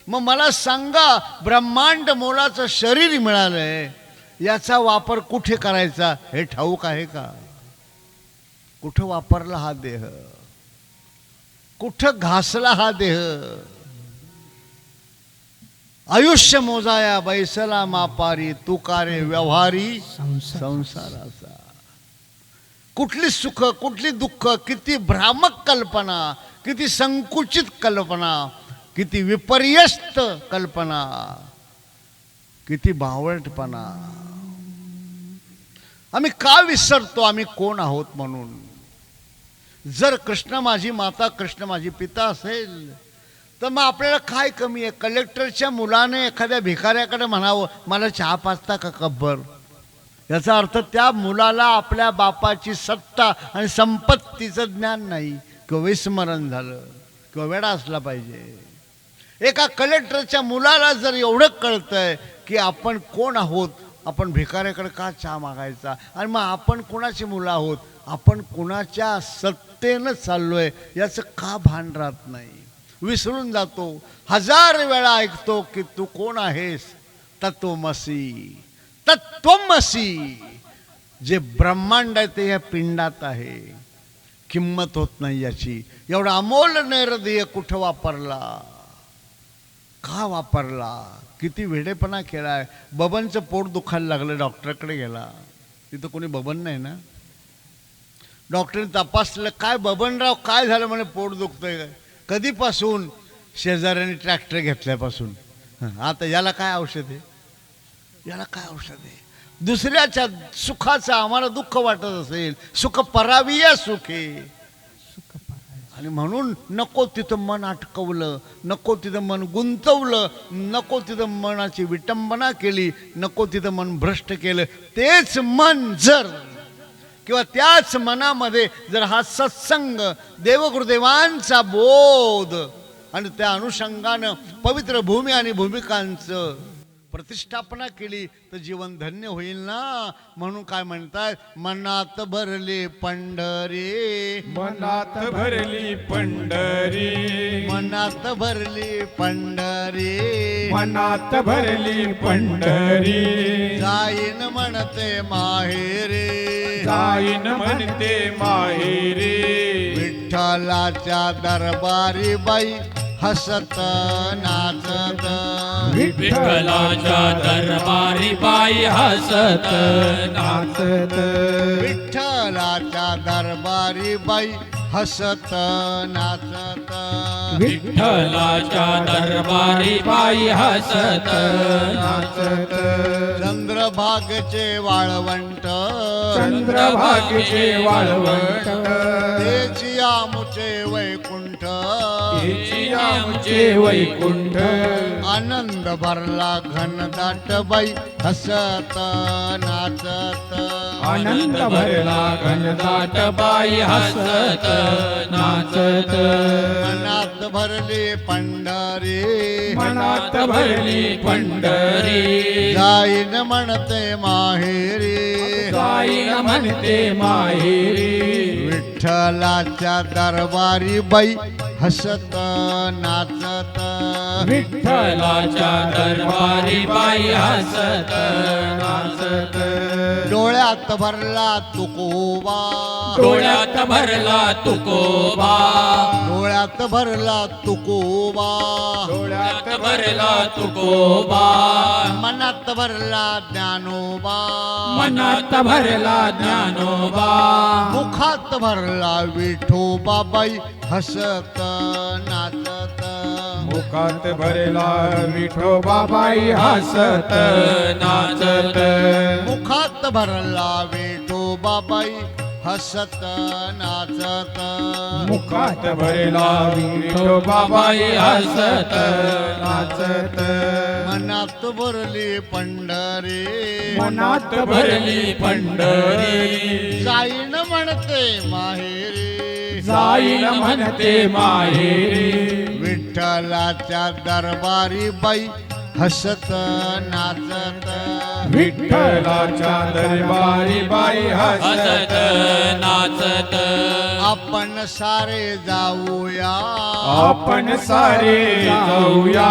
मग मला सांगा, ब्रह्मांड मोलाचं शरीर मिळालंय, याचा वापर कुठे करायचा हे ठाऊक आहे का? कुठं वापरला हा देह, कुठं घासला हा देह. आयुष्य मोजाया बैसला मापारी, तू कारे व्यवहारी संसाराचा. कुठली सुख, कुठली दुःख, किती भ्रामक कल्पना, किती संकुचित कल्पना, किती विपर्यस्त कल्पना, किती बावळटपणा. आम्ही का विसरतो आम्ही कोण आहोत म्हणून. जर कृष्ण माझी माता, कृष्ण माझी पिता असेल तर मग आपल्याला काय कमी आहे. कलेक्टरच्या मुलाने एखाद्या भिकाऱ्याकडे म्हणावं मला चहा पाजता का कब्बर. याचा अर्थ त्या मुलाला आपल्या बापाची सत्ता आणि संपत्तीचं ज्ञान नाही, किंवा विस्मरण झालं, किंवा वेडा असला पाहिजे. एका कलेक्टरच्या मुलाला जर एवढं कळतंय की आपण कोण आहोत, आपण भिकाऱ्याकडे का चहा मागायचा, आणि मग आपण कोणाची मुलं आहोत, आपण कोणाच्या सत्तेनं चाललोय याचं का भान राहत नाही. विसरून जातो. 1000 वेळा ऐकतो की तू कोण आहेस, तत्वमसी. तत्वमसी जे ब्रह्मांड आहे ते या पिंडात आहे. किंमत होत नाही याची. एवढा अमोल नैरदेय कुठं वापरला, का वापरला, किती वेडेपणा केलाय. बबनचं पोट दुखायला लागलं, डॉक्टरकडे गेला. तिथं कोणी बबन नाही ना. डॉक्टरने तपासलं, काय बबनराव काय झालं म्हणे, पोट दुखतंय. कधीपासून? शेजाऱ्याने ट्रॅक्टर घेतल्यापासून. आता याला काय औषध आहे, याला काय औषध आहे. दुसऱ्याच्या सुखाचं आम्हाला दुःख वाटत असेल, सुख परावीय सुखे. आणि म्हणून नको तिथं मन अटकवलं, नको तिथं मन गुंतवलं, नको तिथं मनाची विटंबना केली, नको तिथं मन भ्रष्ट केलं. तेच मन जर, किंवा त्याच मनामध्ये जर हा सत्संग, देवगुरुदेवांचा बोध आणि त्या अनुषंगानं पवित्र भूमी आणि भूमिकांचं प्रतिष्ठापना केली तर जीवन धन्य होईल ना. म्हणून काय म्हणतात, मनात भरली पंढरी, मनात भरली पंढरी, मनात भरली पंढरी, मनात भरली पंढरी. जाईन म्हणते माहेरी, जाईन म्हणते माहेरी. विठ्ठलाच्या दरबारी बाई हसत नाचत, विठ्ठलाच्या दरबारी बाई हसत नाचत. विठ्ठलाच्या दरबारी बाई हसत नाचत, विठ्ठलाच्या दरबारी बाई हसत नाचत. चंद्रभागचे वाळवंट, चंद्रभागेचे वाळवंट. तेची आमुचे वैकुंठ, तेची आमचे वैकुंठ. आनंद भरला घनदाट बाई हसत नाचत, आनंद भरला घनदाट बाई हसत नाचत. मनात भरली पंढरी, मनात भरली पंढरी. जाईन म्हणते माहेरी, जाईन म्हणते माहेरी. विठ्ठलाच्या दरबारी बाई हसत नाचत विठ्ठलाच्या दरबारी बाई हसत नाचत डोळ्यात भरला तुकोबा डोळ्यात भरला तुकोबा डोळ्यात भरला तुकोबा डोळ्यात भरला तुकोबा मनात भरला ज्ञानोबा मनात भरला ज्ञानोबा मुखात भरला विठोबा बाई हसत नाचत मुखात भरला विठोबाबाई हसत नाचत मुखात भरला विठोबा बाई हसत नाचत मुखात भरला विठोबाबाई हसत नाचत मनात भरली पंढरी मनात भरली पंढरी जाईन म्हणते माहेरी जाईल म्हणते माहेरी विठ्ठलाच्या दरबारी बाई हसत नाचत विठ्ठलाच्या दरबारी बाई हसत हसत नाचत आपण सारे जाऊया आपण सारे जाऊया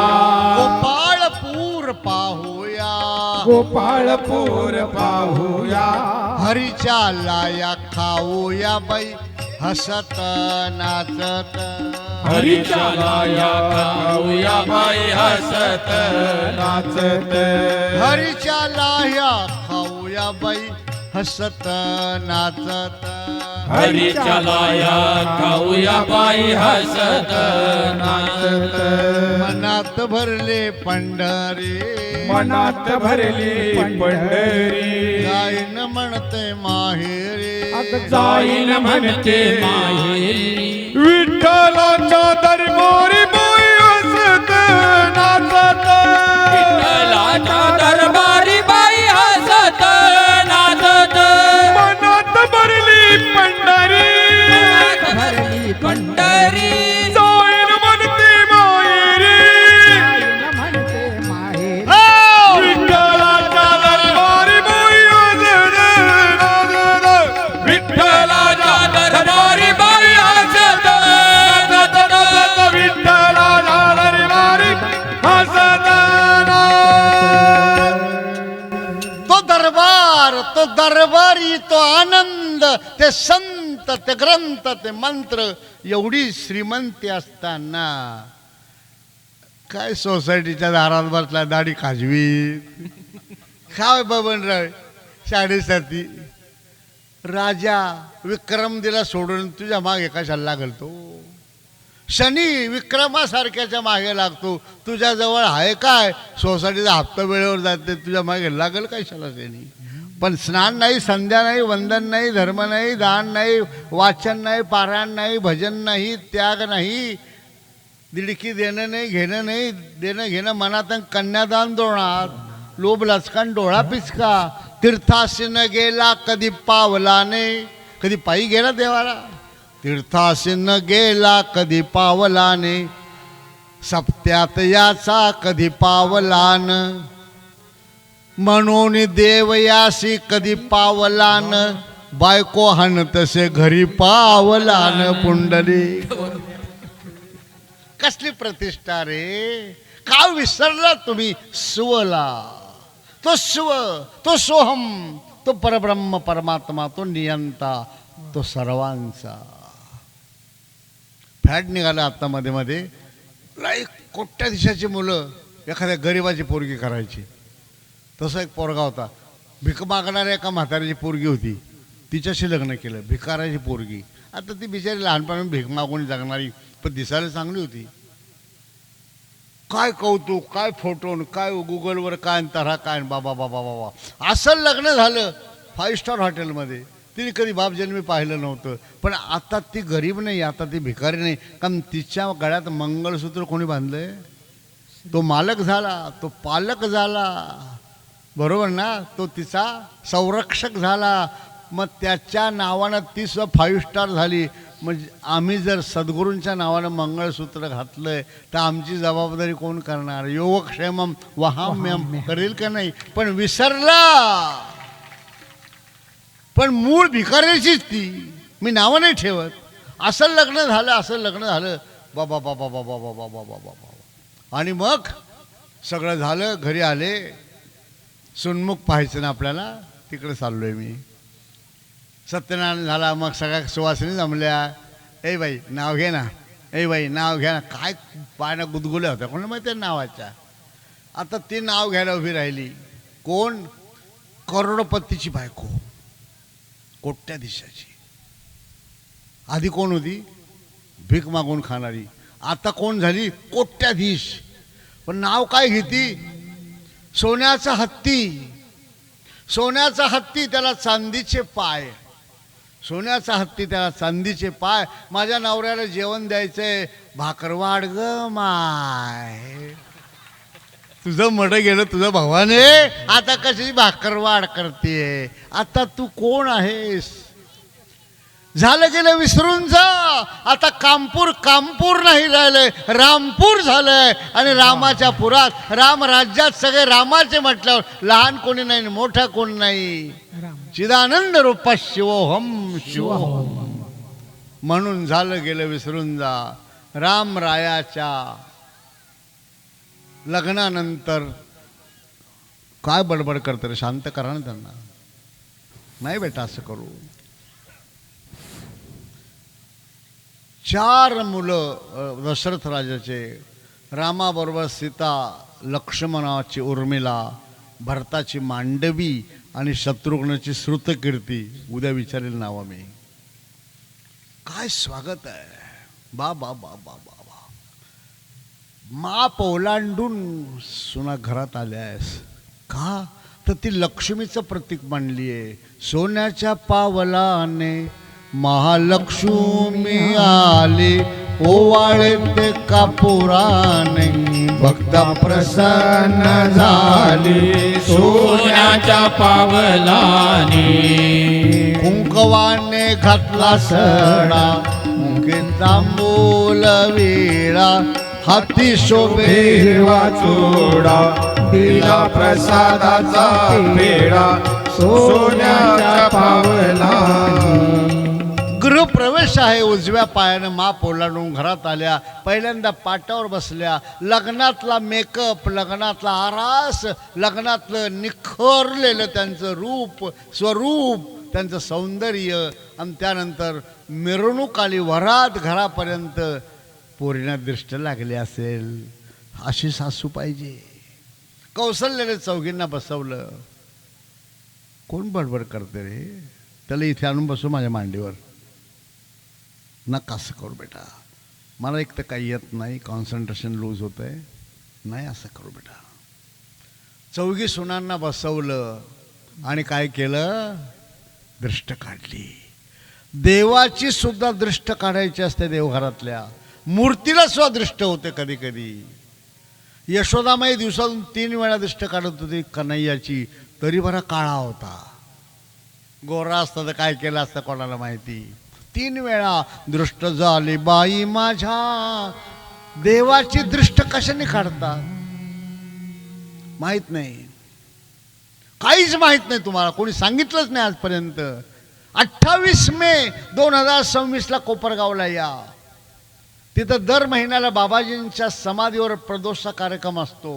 गोपाळपूर पाहूया गोपाळपूर पाहूया हरीच्या लाया खाऊया बाई हसत नाचत हरीच्या लाया खाऊया बाई हसत नाचत हरीच्या लाह्या खाऊया बाई हसत नाचत हरीच्या लाया खाऊया बाई हसत नाचत मनात भरले पंढरी मनात भरली पंढरी जाईन म्हणते माहेरी जाईन म्हणते माहेरी विठ्ठलाच्या दरबारी बाई हसत नाचत विठ्ठलाच्या दरबारी बाई हसत नाचत मनात भरली पंढरी भरली पंढरी जाईन म्हणते माहेरी म्हणते माहेरी विठ्ठलाच्या दरबारी बाई हसत नाचत विठ्ठलाच्या दरबारी बाई हसत नाचत विठ्ठलाच्या दरबारी हसत तो दरबारी तो आनंद ते संत ते ग्रंथ ते मंत्र एवढी श्रीमंती असताना काय सोसायटीच्या दारात बसला दाढी खाजवी काय बबनराव साडेसाती राजा विक्रम दिला सोडून तुझ्या मागे कशाला लागल तो शनी विक्रमासारख्याच्या मागे लागतो तुझ्या जवळ आहे काय सोसायटीचा हप्ता वेळेवर जाते तुझ्या मागे लागल कशाला शनी पण स्नान नाही संध्या नाही वंदन नाही धर्म नाही दान नाही वाचन नाही पारायण नाही भजन नाही त्याग नाही दिडकी देणं नाही घेणं नाही देणं घेणं मनात कन्यादान डोळ्यात लोभ लचकान डोळा पिचका तीर्थाशी न गेला कधी पावलाने कधी पायी गेला देवाला तीर्थाशी न गेला कधी पावलाने सप्त्यात याचा कधी पावलान म्हणून देवयासी कधी पावलान बायको हान तसे घरी पावलान पुंडली कसली प्रतिष्ठा रे का विसरला तुम्ही सुवला तो शिव तो सोहम तो परब्रह्म परमात्मा तो नियंता तो सर्वांचा फॅट निघाला आता मध्ये मध्ये लाईक कोट्याधीशाची मुलं एखाद्या गरिबाची पोरगी करायची तसा एक पोरगा होता भीक मागणाऱ्या एका म्हाताऱ्याची पोरगी होती तिच्याशी लग्न केलं भिकाराची पोरगी आता ती बिचारी लहानपणी भीक मागून जगणारी पण दिसायला चांगली होती काय कौतुक काय फोटो काय गुगलवर काय तरा काय बाबा बाबा बाबा असं लग्न झालं 5 स्टार हॉटेलमध्ये तिने कधी बाप जन्मी पाहिलं नव्हतं पण आता ती गरीब नाही आता ती भिकारी नाही कारण तिच्या गळ्यात मंगळसूत्र कोणी बांधलंय तो मालक झाला तो पालक झाला बरोबर ना तो तिचा संरक्षक झाला मग त्याच्या नावानं ती सुद्धा 5 स्टार झाली म्हणजे आम्ही जर सद्गुरूंच्या नावानं मंगळसूत्र घातलंय तर आमची जबाबदारी कोण करणार योगक्षेमम वहाम्यम करेल का नाही पण विसरला पण मूळ भिकाऱ्याचीच ती मी नावं नाही ठेवत असं लग्न झालं बाबा बाबा बाबा बाबा बाबा बाबा. आणि मग सगळं झालं, घरी आले. सुन्मुख पाहायचं ना आपल्याला, तिकडे चाललोय मी. सत्यनारायण झाला, मग सगळ्या सुवासिनी जमल्या. ए बाई नाव घे ना, ए बाई नाव घ्या ना. काय पायानं गुदगुल्या होत्या, कोणाला माहिती आहे नावाच्या. आता ती नाव घ्यायला उभी राहिली. कोण? करोडपतीची बायको, कोट्याधीशाची. आधी कोण होती? भीक मागून खाणारी. आता कोण झाली? कोट्याधीश. पण नाव काय घेती? सोन्याचा हत्ती. सोन्याचा हत्ती, त्याला चांदीचे पाय. सोन्याचा हत्ती, त्याला चांदीचे पाय. माझ्या नवऱ्याला जेवण द्यायचंय, भाकरवाड ग माय. तुझं मड गेलं तुझं भावाने, आता कशी भाकरवाड करते. आता तू कोण आहेस? झालं गेलं विसरून जा. आता कामपूर कामपूर नाही राहिलंय, रामपूर झालंय. आणि रामाच्या पुरात, राम राज्यात सगळे रामाचे म्हटल्यावर लहान कोणी नाही, मोठा कोण नाही. चिदानंद रूप शिवोहम शिवोहम. म्हणून झालं गेलं विसरून जा. रामरायाच्या लग्नानंतर काय बडबड करतं रे, शांत करा ना त्यांना. नाही बेटा असं करू. 4 मुलं दशरथ राजाचे. रामाबरोबर सीता, लक्ष्मणाची उर्मिला, भरताची मांडवी आणि शत्रुघ्नाची श्रुतकीर्ती. उद्या विचारेल नाव मी. काय स्वागत आहे. बा बा बा बा बा बा. माप ओलांडून सुना घरात आल्यास का? तर ती लक्ष्मीचं प्रतीक मानली आहे. सोन्याच्या पावलाने महालक्ष्मी आली, ओवाळे ते कापुराने भक्ता प्रसन्न झाली. सोन्याच्या पावलाने कुंकवाने घातला सडा, मुखे तांबूल वेळा, हाती शोभे हिरवा चोडा, दिला प्रसादाचा पेढा, सोन्याच्या पावलानी. गृहप्रवेश आहे. उजव्या पायानं माप ओलांडून घरात आल्या. पहिल्यांदा पाटावर बसल्या. लग्नातला मेकअप, लग्नातला आरास, लग्नातलं निखरलेलं त्यांचं रूप, स्वरूप, त्यांचं सौंदर्य. आणि त्यानंतर मिरवणूक आली वरात घरापर्यंत. पोरींना दृष्ट लागली असेल, अशी सासू पाहिजे. कौशल्याने चौघींना बसवलं. कोण बडबड करते रे? त्याला इथे आणून बसू माझ्या मांडीवर. नका असं करू बेटा. मला एक तर काही येत नाही, कॉन्सन्ट्रेशन लूज होत आहे. नाही असं करू बेटा. चौघी सुनांना बसवलं आणि काय केलं? दृष्ट काढली. देवाची सुद्धा दृष्ट काढायची असते. देवघरातल्या मूर्तीला सुद्धा दृष्ट होते कधी कधी. यशोदामाई दिवसातून 3 वेळा दृष्ट काढत होती कन्हैयाची. तरी बरा काळा होता. गोरा असता तर काय केलं असतं कोणाला माहिती. 3 वेळा दृष्ट झाली बाई माझ्या. देवाची दृष्ट कशाने काढतात माहित नाही. काहीच माहित नाही तुम्हाला, कोणी सांगितलंच नाही आजपर्यंत. 28 मे 2026 कोपरगावला या. तिथं दर महिन्याला बाबाजींच्या समाधीवर प्रदोषचा कार्यक्रम असतो.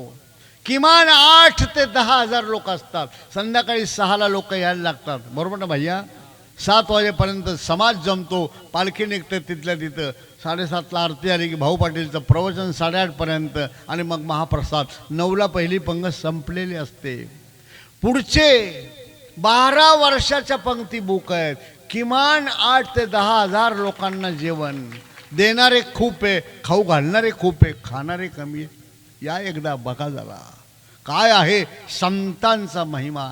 किमान 8 ते 10 हजार लोक असतात. संध्याकाळी 6ला लोक यायला लागतात. बरोबर ना भैया? 7 वाजेपर्यंत समाज जमतो. पालखी निघते तिथल्या तिथं. 7:30ला आरती आली की भाऊ पाटीलचं प्रवचन 8:30 पर्यंत. आणि मग महाप्रसाद. 9ला पहिली पंगत संपलेली असते. पुढचे 12 वर्षाच्या पंक्ती बुक आहेत. किमान 8 ते 10 हजार लोकांना जेवण देणारे खूप आहे, खाऊ घालणारे खूप आहे, खाणारे कमी आहे. या एकदा बघा जरा काय आहे संतांचा महिमा.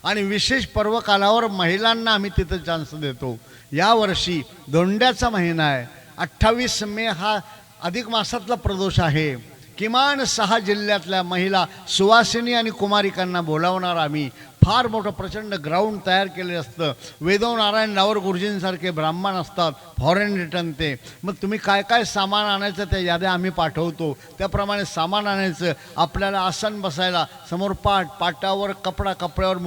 आणि विशेष पर्वकालावर महिलांना आम्ही तिथं चान्स देतो. यावर्षी धोंड्याचा महिना आहे. 28 मे हा अधिक मासातला प्रदोष आहे. किमान 6 जिल्ह्यातल्या महिला सुवासिनी आणि कुमारिकांना बोलावणार आम्ही. फार मोठं प्रचंड ग्राउंड तयार केले असतं. वेदव नारायण लावर गुरुजींसारखे ब्राह्मण असतात, फॉरेन रिटर्न ते. मग तुम्ही काय काय सामान आणायचं त्या याद्या आम्ही पाठवतो. त्याप्रमाणे सामान आणायचं. आपल्याला आसन बसायला समोर पाट, पाटावर कपडा, कपड्यावर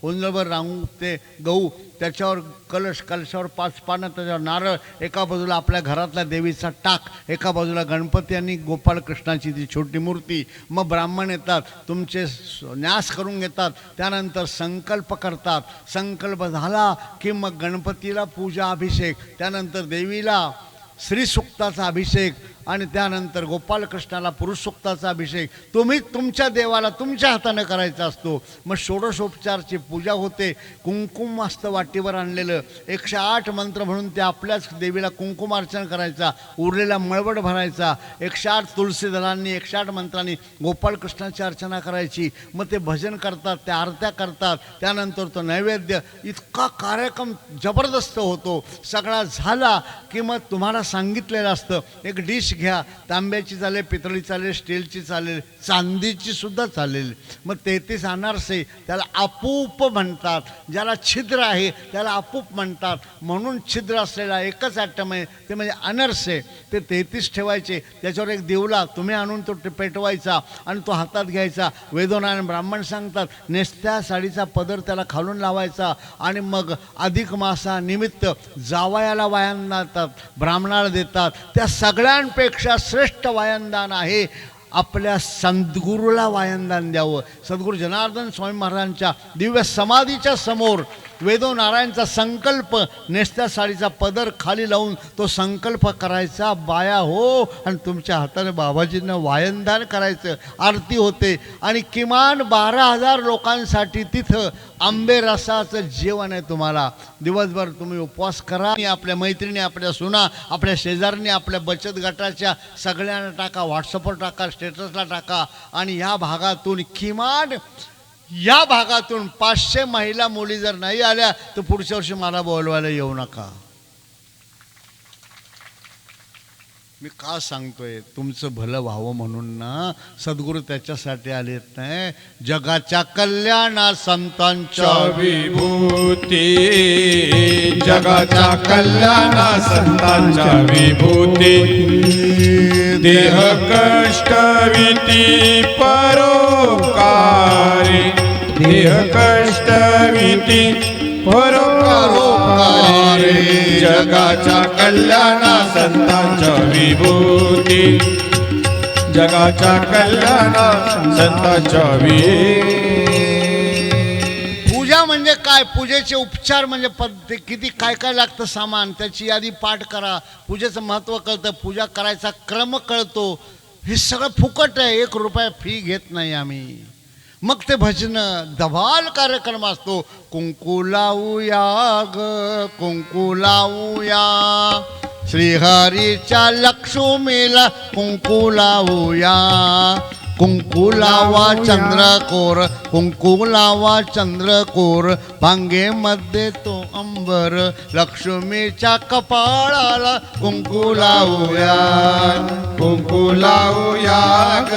उंजळभर रांगू ते गहू, त्याच्यावर कलश, कलशावर 5 पानं, त्याच्यावर नारळ, एका बाजूला आपल्या घरातल्या देवीचा टाक, एका बाजूला गणपती आणि गोपाळकृष्णाची ती छोटी मूर्ती. मग ब्राह्मण येतात, तुमचे न्यास करून घेतात, त्यानंतर संकल्प करतात. संकल्प झाला की मग गणपतीला पूजा अभिषेक, त्यानंतर देवीला श्रीसूक्ताचा अभिषेक आणि त्यानंतर गोपालकृष्णाला पुरुष सूक्ताचा अभिषेक तुम्ही तुमच्या देवाला तुमच्या हाताने करायचा असतो. मग षोडशोपचारची पूजा होते. कुंकुम असतं वाटीवर आणलेलं, 108 मंत्र म्हणून ते आपल्याच देवीला कुंकुमार्चन करायचा, उरलेला मळवट भरायचा, 108 तुळशी दलांनी 108 मंत्रांनी गोपालकृष्णाची अर्चना करायची. मग ते भजन करतात, त्या आरत्या करतात, त्यानंतर तो नैवेद्य. इतका कार्यक्रम जबरदस्त होतो. सगळा झाला की मग तुम्हाला सांगितलेलं असतं एक डिश घ्या, तांब्याची चालेल, पितळी चालेल, स्टीलची चालेल, चांदीची सुद्धा चालेल. मग 33 अनारसे, त्याला अपूप म्हणतात. ज्याला छिद्र आहे त्याला अपूप म्हणतात. म्हणून छिद्र असलेला एकच ॲटम आहे ते म्हणजे अनारसे. ते 33 ठेवायचे. त्याच्यावर एक दिवला तुम्ही आणून तो पेटवायचा आणि तो हातात घ्यायचा. वेदोनारायण ब्राह्मण सांगतात नेसत्या साडीचा पदर त्याला खालून लावायचा आणि मग अधिक मासा निमित्त जावयाला वायान देतात, ब्राह्मणाला देतात. त्या सगळ्यांपेक्षा श्रेष्ठ वायनदान आहे आपल्या सद्गुरूला वायनदान द्यावं. सद्गुरू जनार्दन स्वामी महाराजांच्या दिव्य समाधीच्या समोर वेदोनारायणचा संकल्प, नेसत्या साडीचा पदर खाली लावून तो संकल्प करायचा, बाया हो, आणि तुमच्या हाताने बाबाजींना वायनदान करायचं. आरती होते आणि किमान 12,000 लोकांसाठी तिथं आंबे रसाचं जेवण आहे. तुम्हाला दिवसभर तुम्ही उपवास करा. आपल्या मैत्रिणी, आपल्या सुना, आपल्या शेजारणी, आपल्या बचत गटाच्या सगळ्यांना टाका, व्हॉट्सअपवर टाका, स्टेटसला टाका. आणि या भागातून किमान 500 महिला मुली जर नाही आल्या तर पुढच्या वर्षी मला बोलवायला येऊ नका. मी का सांगतोय? तुमचं भलं व्हावं म्हणून ना. सद्गुरू त्याच्यासाठी आलेत नाही, जगाच्या कल्याणा संतांच्या विभूती, जगाच्या कल्याणा संतांच्या विभूती, देह कष्ट विती परोपकारी, देह कष्ट विती परोपकारी, जगाच्या कल्याणा संतांच्या विभूती, जगाच्या कल्याणा संतांच्या पूजा म्हणजे काय? पूजेचे उपचार म्हणजे किती काय काय लागतं सामान, त्याची यादी पाठ करा. पूजेचं महत्त्व कळतं, पूजा करायचा क्रम कळतो. हे सगळं फुकट आहे, 1 रुपया फी घेत नाही आम्ही. मग ते भजन धबाल कार्यक्रम असतो. कुंकू लावूया ग कुंकू लावूया, श्रीहरीच्या लक्ष्मीला कुंकू लावूया. कुंकू लावा चंद्रकोर, कुंकू लावा चंद्रकोर, भांगेमध्ये तो अंबर, लक्ष्मीच्या कपाळाला कुंकू लावूया. कुंकू लावूया ग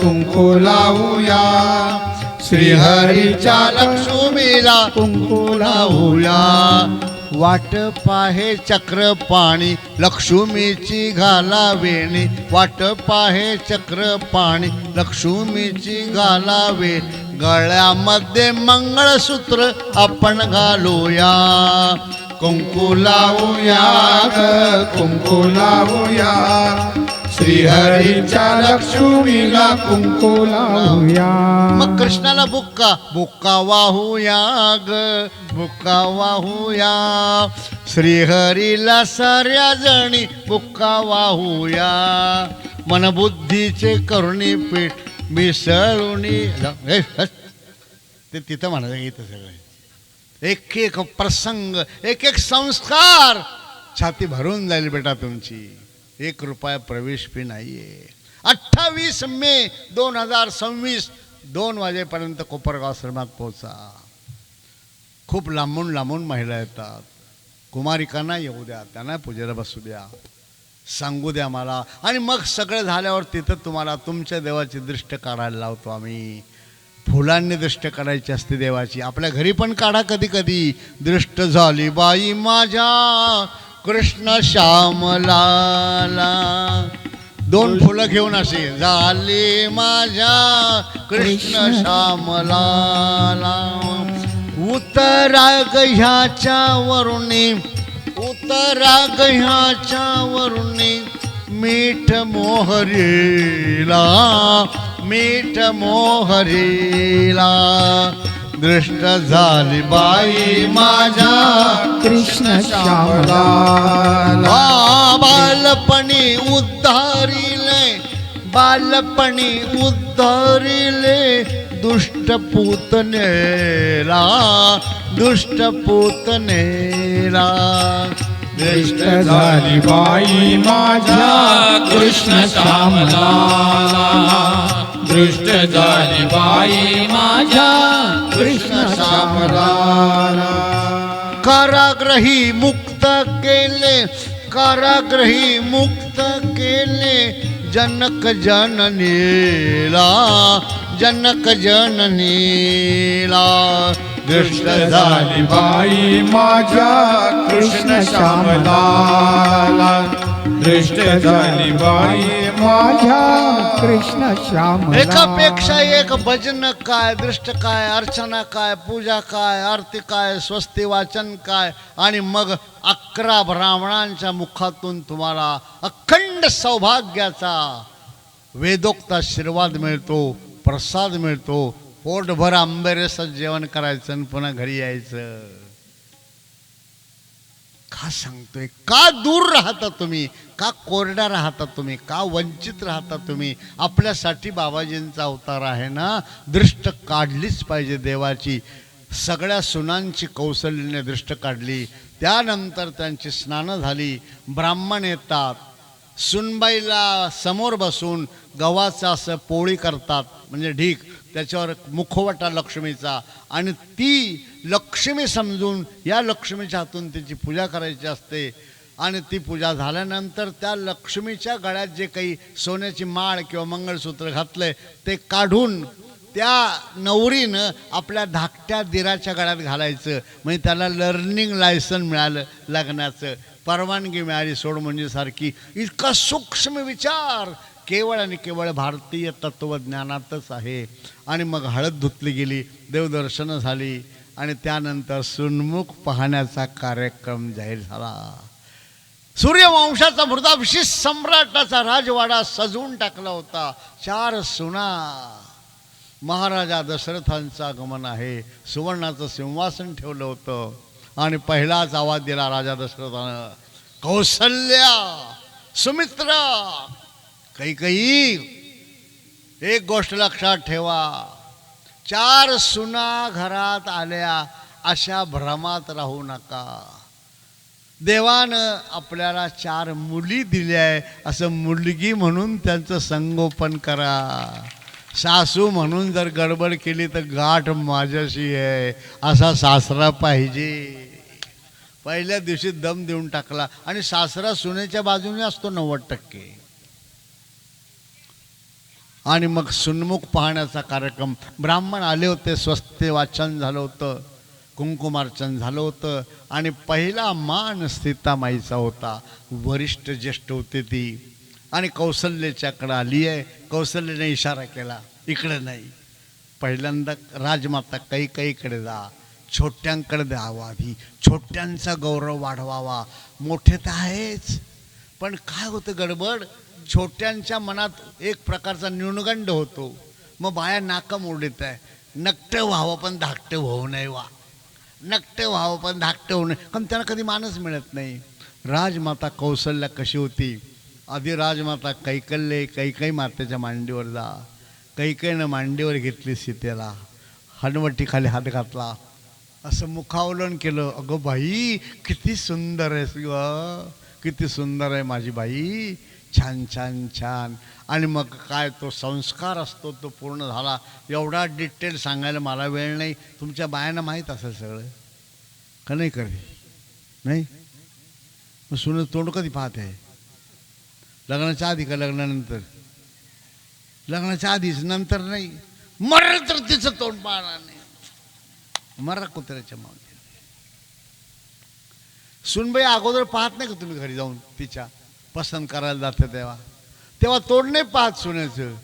कुंकू लावूया, श्रीहरीच्या लक्ष्मीला कुंकू लावूया. वाट पाहे चक्र पाणी, लक्ष्मीची घालावेणी, वाट पाहे चक्र पाणी, लक्ष्मीची घालावे. गळ्यामध्ये मंगळसूत्र आपण घालूया. कुंकू लावूया ग कुंकू लावूया, श्रीहरीच्या लक्ष्मीला कुंकू लावूया. मग कृष्णाला बुक्का बुक्का वाहूया ग बुक्का वाहूया, श्रीहरीला साऱ्या जणी बुक्का वाहूया. मनबुद्धीचे करुणी पीठ मिसळुनी, ते तिथं म्हणायचं इथं सगळं एक एक प्रसंग, एक एक संस्कार छाती भरून जाईल बेटा तुमची. 1 रुपया प्रवेश फी नाहीये. 28 मे 2026 2 वाजेपर्यंत कोपरगाव आश्रमात पोहोचा. खूप लांबून लांबून महिला येतात. कुमारिकांना येऊ द्या, त्यांना पूजेला बसू द्या, सांगू द्या मला. आणि मग सगळं झाल्यावर तिथं तुम्हाला तुमच्या देवाची दृष्ट काढायला लावतो आम्ही. फुलांनी दृष्ट काढायची असते देवाची. आपल्या घरी पण काढा कधी कधी. दृष्ट झाली बाई माझ्या कृष्ण श्यामलाला, 2 फुलं घेऊन असे, झाली माझ्या कृष्ण श्यामलाला. उतरा ह्याच्या वरुणी, उतरा ह्याच्या वरुणी, मीठ मोहरीला, मीठ मोहरीला. दृष्ट झाली बाई माझ्या कृष्ण श्यामला बालपणी उद्धारिले, बालपणी उद्धारिले दुष्ट पूतनेला, दुष्ट पूतनेला. दृष्ट झाली बाई माझ्या कृष्ण श्यामला, दृष्ट झाली बाई माझ्या कृष्ण श्यामला. कारागृही मुक्त केले, कारागृही मुक्त केले जनक जननीला, जनक जननीला. दृष्ट झाली बाई माझ्या कृष्ण श्यामला, दृष्ट झाली बाई माझ्या कृष्ण श्यामला. एकापेक्षा एक भजन काय, दृष्ट काय, अर्चना काय, पूजा काय, आरती काय, स्वस्ती वाचन काय, आणि मग 11 ब्राह्मणांच्या मुखातून तुम्हाला अखंड सौभाग्याचा वेदोक्त आशीर्वाद मिळतो, प्रसाद मिळतो. पोटभर आंबेरसच जेवण करायचं आणि पुन्हा घरी यायचं. का सांगतोय? का दूर राहता तुम्ही? का कोरड्या राहता तुम्ही? का वंचित राहता तुम्ही? आपल्यासाठी बाबाजींचा अवतार आहे ना. दृष्ट काढलीच पाहिजे देवाची. सगळ्या सुनांची कौशल्याने दृष्ट काढली. त्यानंतर त्यांची स्नानं झाली. ब्राह्मण येतात, सुनबाईला समोर बसून गव्हाचं असं पोळी करतात, म्हणजे ढीक, त्याच्यावर मुखवटा लक्ष्मीचा, आणि ती लक्ष्मी समजून या लक्ष्मीच्या हातून तिची पूजा करायची असते. आणि ती पूजा झाल्यानंतर त्या लक्ष्मीच्या गळ्यात जे काही सोन्याची माळ किंवा मंगळसूत्र घातलंय ते काढून त्या नवरीनं आपल्या धाकट्या दिराच्या गळ्यात घालायचं. म्हणजे त्याला लर्निंग लायसन मिळालं लग्नाचं, परवानगी मिळाली सोडमुंजीसारखी. इतका सूक्ष्म विचार केवळ आणि केवळ भारतीय तत्त्वज्ञानातच आहे. आणि मग हळद धुतली गेली, देवदर्शनं झाली, आणि त्यानंतर सुन्मुख पाहण्याचा कार्यक्रम जाहीर झाला. सूर्यवंशाचा मृदाभिषेक सम्राटाचा राजवाडा सजवून टाकला होता. 4 सुना. महाराजा दशरथांचं आगमन आहे. सुवर्णाचं सिंहासन ठेवलं होतं आणि पहिलाच आवाज दिला राजा दशरथानं, कौसल्या, सुमित्रा, कैकेयी, एक गोष्ट लक्षात ठेवा, 4 सुना घरात आल्या अशा भ्रमात राहू नका. देवानं आपल्याला 4 मुली दिल्या आहे, असं मुलगी म्हणून त्यांचं संगोपन करा. सासू म्हणून जर गडबड केली तर गाठ माझ्याशी आहे असा सासरा पाहिजे. पहिल्या दिवशी दम देऊन टाकला. आणि सासरा सुनेच्या बाजूने असतो 90%. आणि मग सुन्मुख पाहण्याचा कार्यक्रम. ब्राह्मण आले होते, स्वस्ती वाचन झालं होतं, कुंकुमार्चन झालं होतं, आणि पहिला मान सीतामाईचा होता. वरिष्ठ ज्येष्ठ होते ती, आणि कौशल्याच्याकडे आली आहे. कौशल्याने इशारा केला, इकडे नाही. पहिल्यांदा राजमाता कैकेयीकडे जा, छोट्यांकडे द्यावा, आधी छोट्यांचा गौरव वाढवावा. मोठे तर आहेच, पण काय होतं गडबड, छोट्यांच्या मनात एक प्रकारचा न्यूनगंड होतो. मग बाया नाका मोडीत आहे, नकटं व्हावं पण धाकटं होऊ नये, वा नकटं व्हावं पण धाकटं होऊ नये, कारण त्यांना कधी मानच मिळत नाही. राजमाता कौशल्या कशी होती, आधी राजमाता कैकेयी मातेच्या मांडीवर जा. कैकेयीनं मांडीवर घेतली सीतेला, हनवटीखाली हात घातला, असं मुखावलन केलं. अगं बाई, किती सुंदर आहेस ग, किती सुंदर आहे माझी बाई, छान छान छान. आणि मग काय तो संस्कार असतो तो पूर्ण झाला. एवढा डिटेल सांगायला मला वेळ नाही, तुमच्या बायांना माहीत असेल सगळं का नाही? कधी नाही? मग सुन तोंड कधी पाहते? लग्नाच्या आधी का लग्नानंतर? लग्नाच्या आधीच, नंतर नाही. मरल तर तिचं तोंड पाहणार नाही, मरा कुत्र्याच्या मागे. सुनबाई अगोदर पाहत नाही का तुम्ही घरी जाऊन तिच्या पसंत करायला जाते तेव्हा? तेव्हा तोड नाही पाहत सोन्याचं,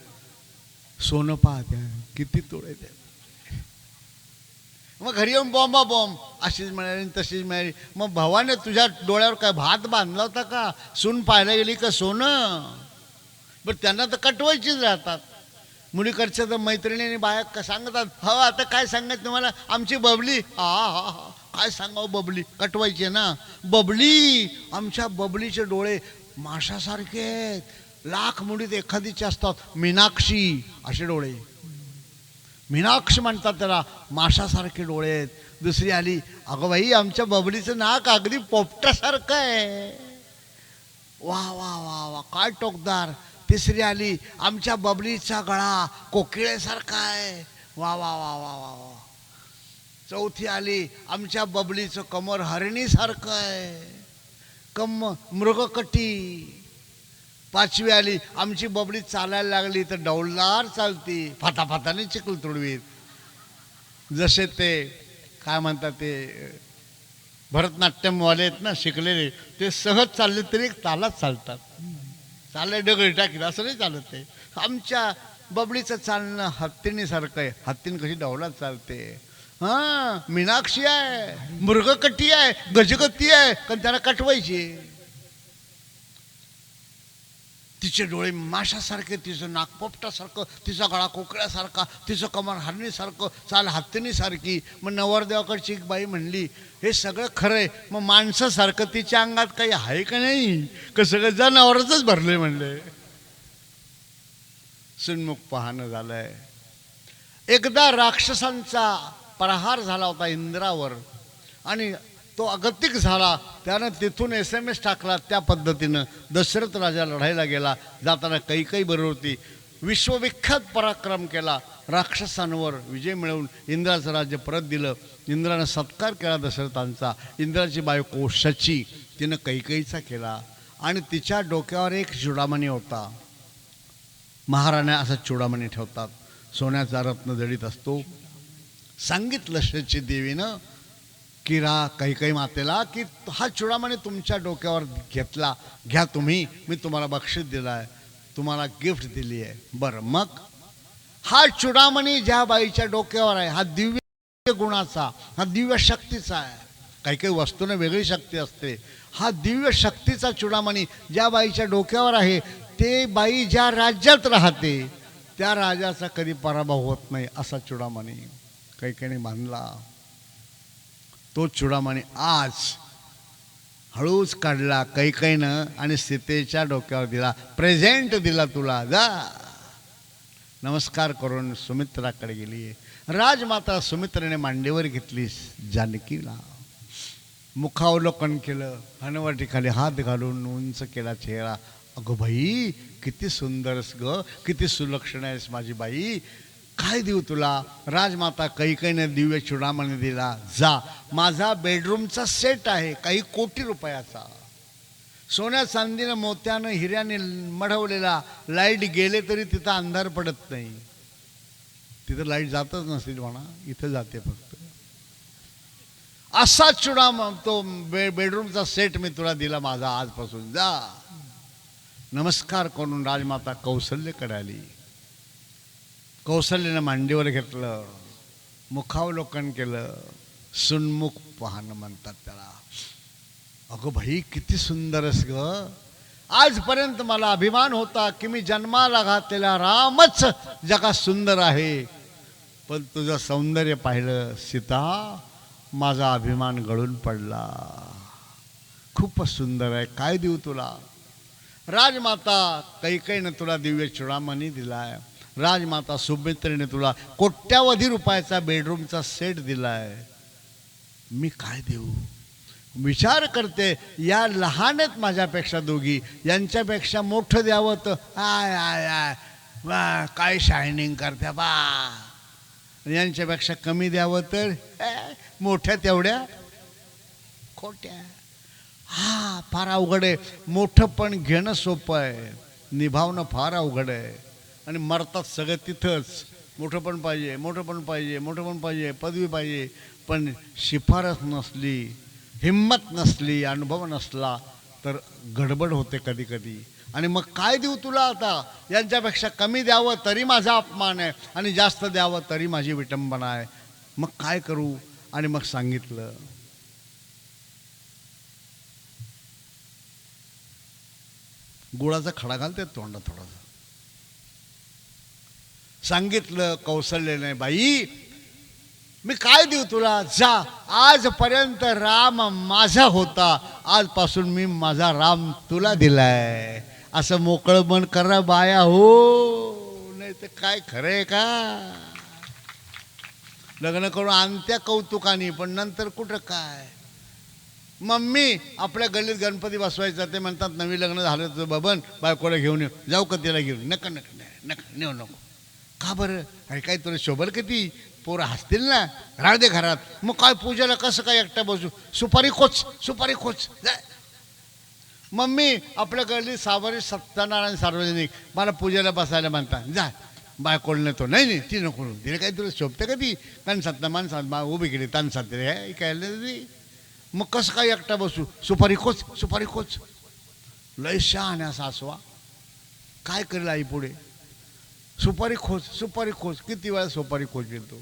सोनं पाहत्या किती तोड आहे. मग घरी येऊन बॉम्बा बॉम्ब अशीच मिळाली तशीच मिळाली. मग भावाने तुझ्या डोळ्यावर काय भात बांधला होता का? सून पाहायला गेली का सोनं? बरं त्यांना तर कटवायचीच राहतात. मुलीकडच्या तर मैत्रिणीने बाया सांगतात, हो आता काय सांगत तुम्हाला, आमची बबली. हा हा हा, काय सांगावं, बबली कटवायची ना. बबली, आमच्या बबलीचे डोळे माशासारखे आहेत, लाख मुलीत एखादीचे असतात, मीनाक्षी असे डोळे. मीनाक्षी म्हणतात त्याला, माशासारखे डोळे आहेत. दुसरी आली, अगं बाई आमच्या बबलीचं नाक अगदी पोपटासारखं आहे. वा वा वा वा, काय टोकदार. तिसरी आली, आमच्या बबलीचा गळा कोकिळेसारखा आहे. वा वा वा वा वा वा. चौथी आली, आमच्या बबलीचं कमर हरणीसारखं आहे, मृगकटी. पाचवी आली, आमची बबली चालायला लागली तर डौलदार चालती, फाटाफाटाने चिखल तुडवीत. जसे ते काय म्हणतात ते भरतनाट्यमवाले आहेत ना शिकलेले, ते सहज चालले तरी एक तालाच चालतात. चालले डगळी टाकीत असं नाही चालत ते. आमच्या बबलीचं चालणं हत्तीणीसारखं आहे, हत्तीन कशी डौलात चालते. हां, मीनाक्षी आहे, मृगकटी आहे, गजगती आहे, कारण त्याला कटवायची. तिचे डोळे माशासारखे, तिचं नाक पोपटासारखं, तिचा गळा कोकळ्यासारखा, तिचं कमर हरणीसारखं, चाल हत्तीणीसारखी. मग नवरदेवाकडची एक बाई म्हणली, हे सगळं खरं आहे, मग माणसासारखं तिच्या अंगात काही आहे का नाही? का सगळं जनावरच भरले म्हणले. सुन्मुख पाहणं झालंय. एकदा राक्षसांचा प्रहार झाला होता इंद्रावर आणि तो अगतिक झाला. त्यानं तिथून SMS टाकला. त्या पद्धतीनं दशरथ राजा लढायला गेला. जाताना कैकई बरोबर होती. विश्वविख्यात पराक्रम केला. राक्षसांवर विजय मिळवून इंद्राचं राज्य परत दिलं. इंद्रानं सत्कार केला दशरथांचा. इंद्राची बायको शची, तिनं कैकईचा केला आणि तिच्या डोक्यावर एक चुडामणी होता. महाराण्या असा चुडामणी ठेवतात, सोन्याचा रत्न जडित असतो. सांगितलं शची देवीनं की कैकई मातेला की हा चुडामणी तुमच्या डोक्यावर घेतला, घ्या तुम्ही, मी तुम्हाला बक्षीस दिलं आहे, तुम्हाला गिफ्ट दिली आहे. बरं, मग हा चुडामणी ज्या बाईच्या डोक्यावर आहे, हा दिव्य गुणाचा, हा दिव्य शक्तीचा आहे. काही काही वस्तूने वेगळी शक्ती असते. हा दिव्य शक्तीचा चुडामणी ज्या बाईच्या डोक्यावर आहे, ते बाई ज्या राज्यात राहते त्या राजाचा कधी पराभव होत नाही, असा चुडामणी कैकेने बांधला. तो चुडामणी आज हळूच काढला कैकेनं आणि सीतेच्या डोक्यावर दिला. प्रेझेंट दिला तुला, जा. नमस्कार करून सुमित्राकडे गेली. राजमाता सुमित्रेने मांडीवर घेतली जानकीला, मुखावलोकन केलं, हनवटीखाली हात घालून उंच केला चेहरा. अगं बाई, किती सुंदरस ग, किती सुलक्षण आहेस माझी बाई, काय देऊ तुला? राजमाता कैकेने दिव्य चुडामणी दिला. जा, माझा बेडरूमचा सेट आहे, काही कोटी रुपयाचा, सोन्या चांदीनं मोत्यानं हिऱ्याने मढवलेला. लाईट गेले तरी तिथं अंधार पडत नाही. तिथं लाईट जातच नसेल म्हणा, इथं जाते फक्त. असा तो बेडरूमचा सेट मी तुला दिला माझा आजपासून, जा. नमस्कार करून राजमाता कौसल्याकडे आली. कौसल्यानं मांडीवर घेतलं, मुखावलोकन केलं. सुन्मुख पाहणं म्हणतात त्याला. अगं भाई, किती सुंदरस ग. आजपर्यंत मला अभिमान होता की मी जन्माला घातलेला रामच जगात सुंदर आहे, पण तुझं सौंदर्य पाहिलं सीता, माझा अभिमान गळून पडला. खूपच सुंदर आहे, काय देऊ तुला? राजमाता कैकेयीनं तुला दिव्य चुडामणी दिलाय. राजमाता सुमित्रेने तुला कोट्यावधी रुपयाचा बेडरूमचा सेट दिलाय. मी काय देऊ? विचार करते, या लहान आहेत माझ्यापेक्षा दोघी, यांच्यापेक्षा मोठं द्यावं तर आय आय आय वा, काय शायनिंग करत्या बा. यांच्यापेक्षा कमी द्यावं तर मोठ्या तेवढ्या खोट्या. हा, फार अवघड आहे. मोठं पण घेणं सोपं आहे, निभावणं फार अवघड आहे. आणि मरतात सगळं तिथंच. मोठं पण पाहिजे, मोठं पण पाहिजे, मोठं पण पाहिजे, पदवी पाहिजे, पण शिफारस नसली, हिम्मत नसली, अनुभव नसला तर गडबड होते कधी कधी. आणि मग काय देऊ तुला आता? यांच्यापेक्षा कमी द्यावं तरी माझा अपमान आहे आणि जास्त द्यावं तरी माझी विटंबना आहे. मग काय करू? आणि मग सांगितलं, गुळाचा खडा घालते तोंडात थोडासा. सांगितलं कौशल्याने, बाई मी काय देऊ तुला, जा, आजपर्यंत राम माझा होता, आजपासून मी माझा राम तुला दिलाय. असं मोकळं मन करा बाया हो, नाही तर काय खरंय का. लग्न करून आणत्या कौतुकाने, पण नंतर कुठं काय. मम्मी आपल्या गल्लीत गणपती बसवायचा, ते म्हणतात नवीन लग्न झालं तर बबन बायकोला घेऊन येऊ, जाऊ का तिला घेऊन, नका नका नका नेऊ नको. का बरं, अरे काय तुला शोभल किती, पोरं हसतील ना, राहू दे घरात. मग काय पूजेला कसं काय एकटा बसू, सुपारी खोच सुपारी खोच. मम्मी आपल्या गल्लीत सावरी सत्यनारायण सार्वजनिक, मला पूजेला बसायला म्हणतात, जा बायकोला नेतो. नाही नाही ती नको, तिला काय तुला शोभतं का ती, कारण सत्यमान उभी केली तान साते हे काय. मग कसं काय एकटा बसू, सुपारी खोच सुपारी खोच. लय शहाण्या सासवा, काय करेल आई पुढे. सुपारी खोच सुपारी खोच, किती वेळा सुपारी खोचेल तो.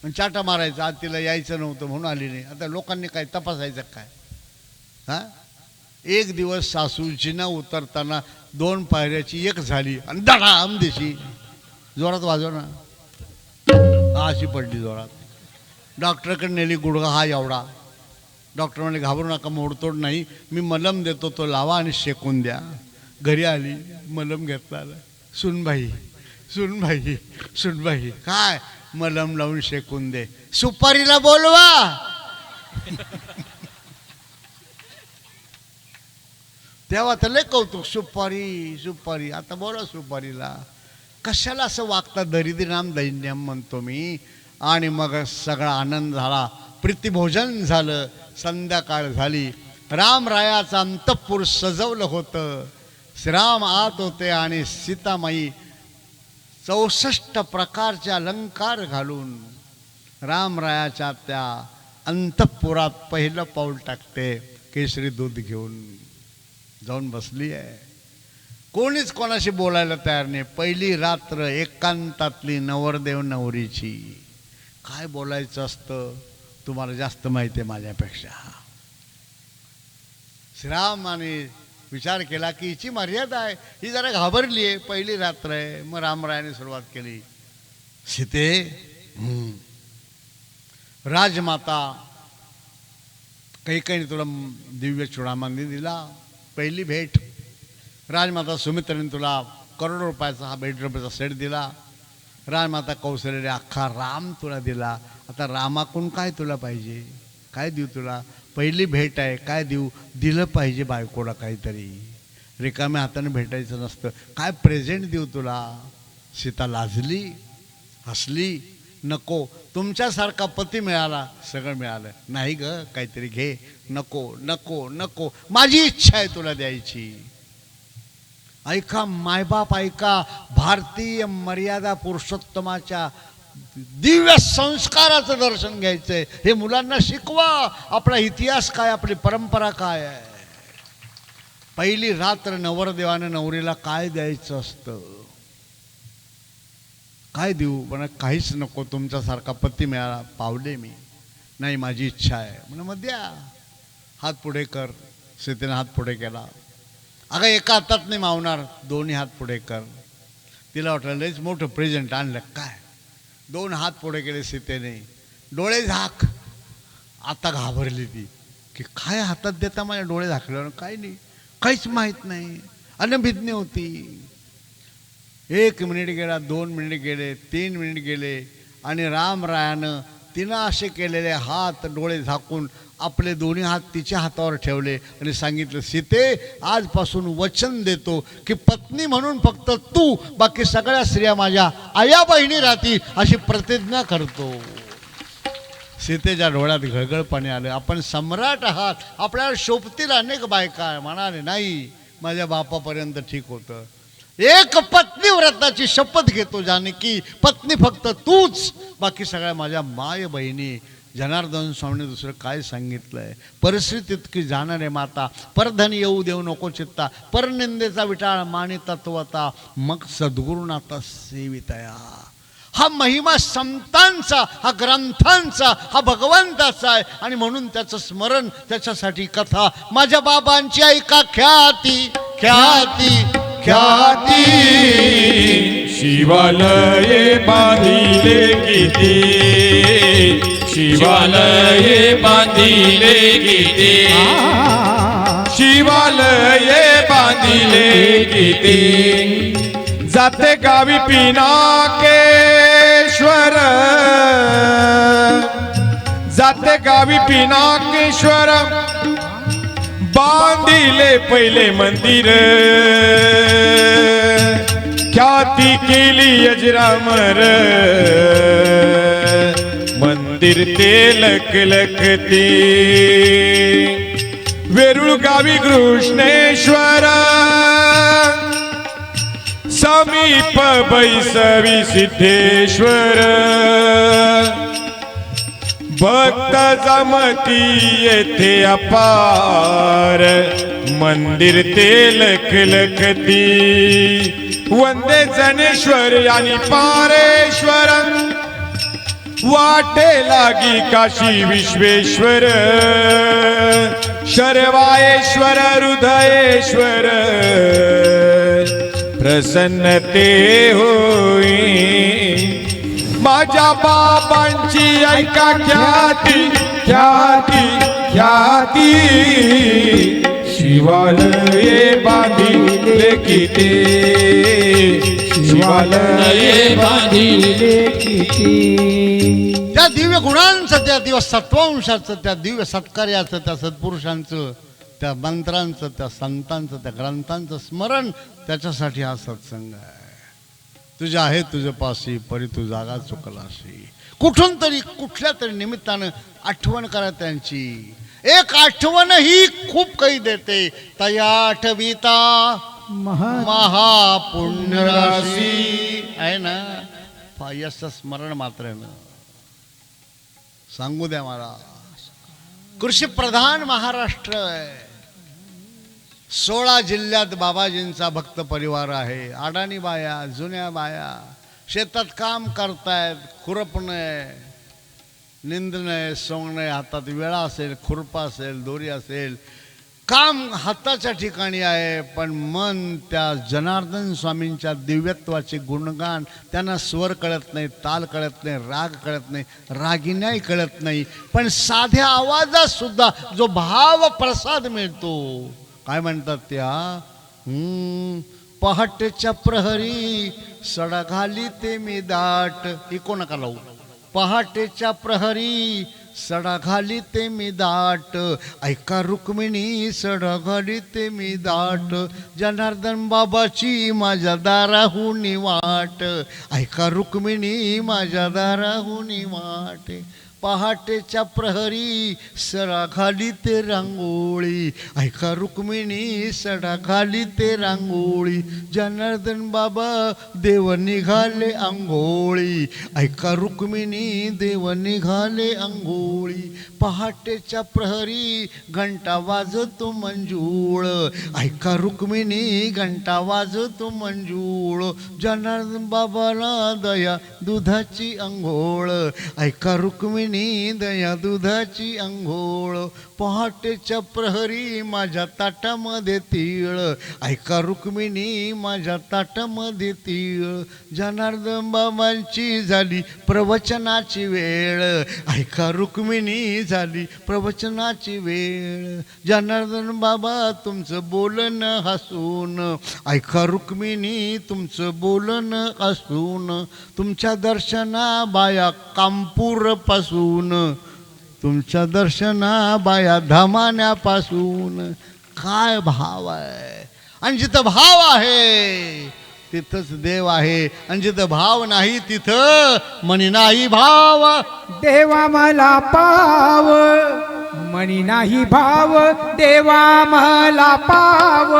आणि चाटा मारायचा, आज तिला यायचं नव्हतं म्हणून आली नाही. आता लोकांनी काय तपासायचं काय. हां, एक दिवस सासू जिना उतरताना 2 पायऱ्याची एक झाली आणि धडाम देशी जोरात वाजव ना, अशी पडली जोरात. डॉक्टरकडे नेली, गुडघा हा एवढा. डॉक्टर म्हणे घाबरू नका, मोडतोड नाही, मी मलम देतो तो लावा आणि शेकून द्या. घरी आली, मलम घेतला. सुनबाई सुनबाई सुनबाई, काय मलम लावून शेकून दे, सुपारीला बोलवा. तेव्हा तर लय कौतुक, सुपारी सुपारी. आता बोला सुपारीला. कशाला असं वागता, दरिद्रीनाम दैन्यम म्हणतो मी. आणि मग सगळा आनंद झाला, प्रीतिभोजन झालं. संध्याकाळ झाली, रामरायाचं अंतःपुर सजवलं होतं. श्रीराम आत होते आणि सीतामाई 64 प्रकारचे अलंकार घालून रामरायाच्या त्या अंतःपुरात पहिलं पाऊल टाकते. केशरी दूध घेऊन जाऊन बसली आहे. कोणीच कोणाशी बोलायला तयार नाही. पहिली रात्र एकांतातली नवरदेव नवरीची. काय बोलायचं असतं तुम्हाला जास्त माहिती आहे माझ्यापेक्षा. श्रीरामाने विचार केला की हिची मर्यादा आहे, ही जरा घाबरली आहे, पहिली रात्र आहे. मग रामरायाने सुरुवात केली, सीते राजमाता काही तुला दिव्य चुडामणी दिला. पहिली भेट. राजमाता सुमित्राने तुला करोडो रुपयाचा हा ₹1 सेट दिला. राजमाता कौशल्याने अख्खा राम तुला दिला. आता रामाकडून काय तुला पाहिजे, काय देऊ तुला. पहिली भेट आहे, काय देऊ, दिलं पाहिजे बायकोला काहीतरी. रिकाम्या हाताने भेटायचं नसतं. काय प्रेझेंट देऊ तुला. सीता लाजली, हसली. नको, तुमच्यासारखा पती मिळाला, सगळं मिळालं. नाही ग, काहीतरी घे. नको नको नको, माझी इच्छा आहे तुला द्यायची. ऐका मायबाप, ऐका. भारतीय मर्यादा पुरुषोत्तमाच्या दिव्य संस्काराचं दर्शन घ्यायचंय. हे मुलांना शिकवा. आपला इतिहास काय, आपली परंपरा काय आहे. पहिली रात्र नवरदेवानं नवरीला काय द्यायचं असतं. काय देऊ, पण काहीच नको, तुमच्यासारखा पती मिळाला, पावले मी. नाही, माझी इच्छा आहे. म्हणून मग द्या. हात पुढे कर. सीतेने हात पुढे केला. अगं एका हातात नाही मावणार, दोन्ही हात पुढे कर. तिला वाटलं लयच मोठं प्रेझेंट आणलं काय. 2 हात पुढे केले सीतेने. डोळे झाक. आता घाबरली ती की काय हातात देता माझ्या डोळे झाकल्यावर. काय नाही, काहीच माहीत नाही, अनभिज्ञ होती. 1 मिनिट गेला, 2 मिनिट गेले, 3 मिनिट गेले आणि रामरायानं तिनं असे केलेले हात डोळे झाकून आपले दोन्ही हात तिच्या हातावर ठेवले आणि सांगितलं, सीते आजपासून वचन देतो की पत्नी म्हणून फक्त तू, बाकी सगळ्या स्त्रिया माझ्या आया बहिणी राहतील, अशी प्रतिज्ञा करतो. सीतेच्या डोळ्यात घळघळ पाणी आलं. आपण सम्राट आहात, आपल्याला शोभतील अनेक बायका. म्हणाले नाही, माझ्या बापापर्यंत ठीक होतं. एक पत्नी व्रताची शपथ घेतो जानकी, पत्नी फक्त तूच, बाकी सगळ्या माझ्या माय बहिणी. जनार्दन स्वामीने दुसरं काय सांगितलंय. परिस्थिती इतकी जाणारे माता, परधन येऊ देऊ नको चित्ता, परनिंदेचा विटाळ मानी तत्वता, मग सद्गुरुनाथा सेवितया. हा महिमा संतांचा, हा ग्रंथांचा, हा भगवंताचा आहे. आणि म्हणून त्याचं स्मरण, त्याच्यासाठी कथा. माझ्या बाबांची ऐका ख्याती ख्याती ख्याती. शिवालये बांधिले किती, शिवालये बांधिले किती, शिवालये बांधिले किती, जाते गावी पिनाकेश्वर, जाते गावी पिनाकेश्वर, बांधिले पहिले मंदिर, ख्याती केली अजरामर, मंदिर ते लखलखती. वेरूळ गावी कृष्णेश्वर, समीप बैसवी सिद्धेश्वर, भक्त जमती येथे अपार, मंदिर ते लखलखती. वंदे जनेश्वर आणि पारेश्वर, वाटे लागी काशी विश्वेश्वर, शर्वायेश्वर हृदयेश्वर, प्रसन्नते होई. माझ्या बाबांची ऐका ख्याती ख्याती ख्याती. शिवालये बांधिले किती, शिवालये बांधिले किती. त्या दिव्य गुणांचं, त्या दिव्य सत्वांशाचं, त्या दिव्य सत्कार्याचं, त्या सत्पुरुषांचं, त्या मंत्रांचं, त्या संतांचं, त्या ग्रंथांचं स्मरण, त्याच्यासाठी हा सत्संग आहे. तुझ्या आहे तुझ्या पाशी, परी तू जागा चुकलाशी. कुठून तरी कुठल्या तरी निमित्तानं आठवण करा त्यांची. एक आठवण ही खूप काही देते. तया आठविता महापुण्यराशी आहे ना. पायचं स्मरण मात्र सांगू द्या मला. कृषी प्रधान महाराष्ट्र आहे. 16 जिल्ह्यात बाबाजींचा भक्त परिवार आहे. अडाणी बाया, जुन्या बाया शेतात काम करतायत. खुरपणं, निंदणं, सोंगणं, हातात वेळा असेल, खुरपा असेल, दोरी असेल, काम हाताच्या ठिकाणी आहे. पण मन त्या जनार्दन स्वामींच्या दिव्यत्वाचे गुणगान. त्यांना स्वर कळत नाही, ताल कळत नाही, राग कळत नाही, रागिण्याही कळत नाही. पण साध्या आवाजात सुद्धा जो भाव प्रसाद मिळतो. काय म्हणतात त्या, पहाटेच्या प्रहरी सडा घाली ते मी दाट. इको नका लावू. पहाटेच्या प्रहरी सडा घाली ते मी दाट, ऐका रुक्मिणी सडा घाली ते मी दाट. जनार्दन बाबाची माझ्या दाराहून वाट, ऐका रुक्मिणी माझ्या दाराहून वाट. पहाटेच्या प्रहरी सडा घाली ते रांगोळी, ऐका रुक्मिणी सडा घाली ते रांगोळी. जनार्दन बाबा देव निघाले अंघोळी, ऐका रुक्मिणी देव निघाले अंघोळी. पहाटेच्या प्रहरी घंटा वाजतो मंजूळ, ऐका रुक्मिणी घंटा वाजतो मंजूळ. जनार्दन बाबाला दया दुधाची अंघोळ, ऐका रुक्मिणी दया दुधाची अंघोळ. पहाटेच्या प्रहरी माझ्या ताटामध्ये तीळ, ऐका रुक्मिणी माझ्या ताटामध्ये तीळ. जनार्दन बाबांची झाली प्रवचनाची वेळ, ऐका रुक्मिणी झाली प्रवचनाची वेळ. जनार्दन बाबा तुमचं बोलणं हसून, ऐका रुक्मिणी तुमचं बोलणं हसून. तुमच्या दर्शना बाया कामपूर पासून, तुमच्या दर्शना बाया धामान्यापासून. काय भाव आहे. आणि जिथं भाव आहे तिथंच देव आहे. आणि जिथं भाव नाही तिथं म्हणी नाही भाव. देवा मला पाव, मनी नाही भाव. देवा मला पाव,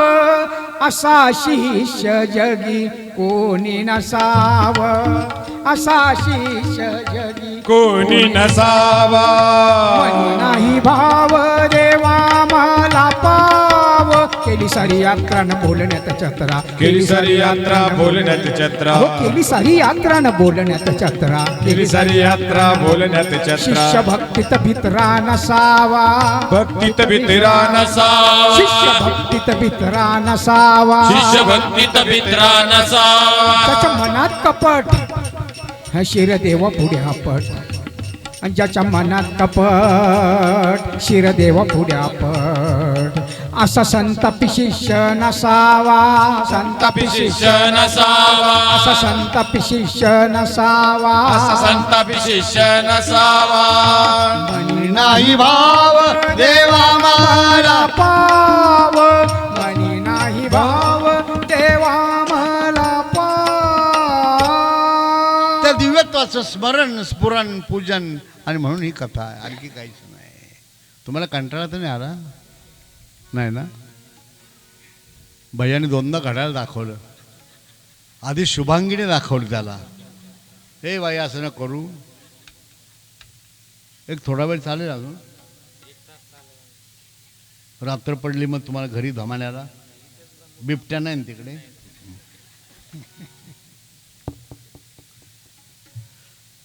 असा शिष्य जगी कोणी नसाव. असा शिष्य जगी कोणी नसावा. मनी नाही भाव. देवा मला पाव, केली सारी यात्रा न बोलण्यात चतरा केली सारी यात्रा बोलण्यात चत्रा अहो केली सारी यात्रा न बोलण्यात चतरा केली सारी यात्रा बोलण्यात चत्रा शिष्य भक्तीत भितरा नसावा भक्तीत भितरा नसावा शिष्य भक्तीत भितरा नसावा शिष्य भक्तीत भित्रा नसावा त्याच्या मनात कपट हा शिरदेव पुढे आपट आणि ज्याच्या मनात कपट शिरदेव पुढे आपट असा संतापी शिष्य नसावा संतापी शिष्य नसावा असा संतापी शिष्य नसावा असा संतापी शिष्य नसावा मनी नाही भाव देवा मला पाव मनी नाही भाव देवा मला पाव त्या दिव्यत्वाचं स्मरण स्फुरण पूजन आणि म्हणून ही कथा आहे, आणखी काहीच नाही. तुम्हाला कंटाळा तर नाही आला नाही ना? भैयाने दोनदा घड्याळ दाखवलं. आधी शुभांगीने दाखवलं त्याला, हे बाई असं न करू, एक थोडा वेळ चालेल अजून, रात्र पडली मग तुम्हाला घरी धमाण्याला बिबट्या नाही ना तिकडे.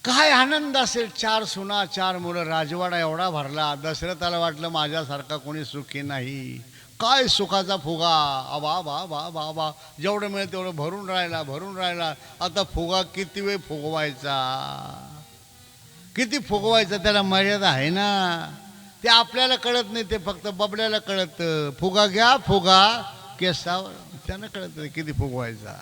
काय आनंद असेल, 4 सुना 4 मुलं, राजवाडा एवढा भरला. दशरथाला वाटलं माझ्यासारखा कोणी सुखी नाही. काय सुखाचा फुगा, आबा बा बा बा बा, जेवढं मिळेल तेवढं भरून राहिला भरून राहिला. आता फुगा किती वेळ फुगवायचा, किती फुगवायचा, त्याला मर्यादा आहे ना. ते आपल्याला कळत नाही, ते फक्त बबड्याला कळतं. फुगा घ्या फुगा केसावर, त्यानं कळत नाही किती फुगवायचा.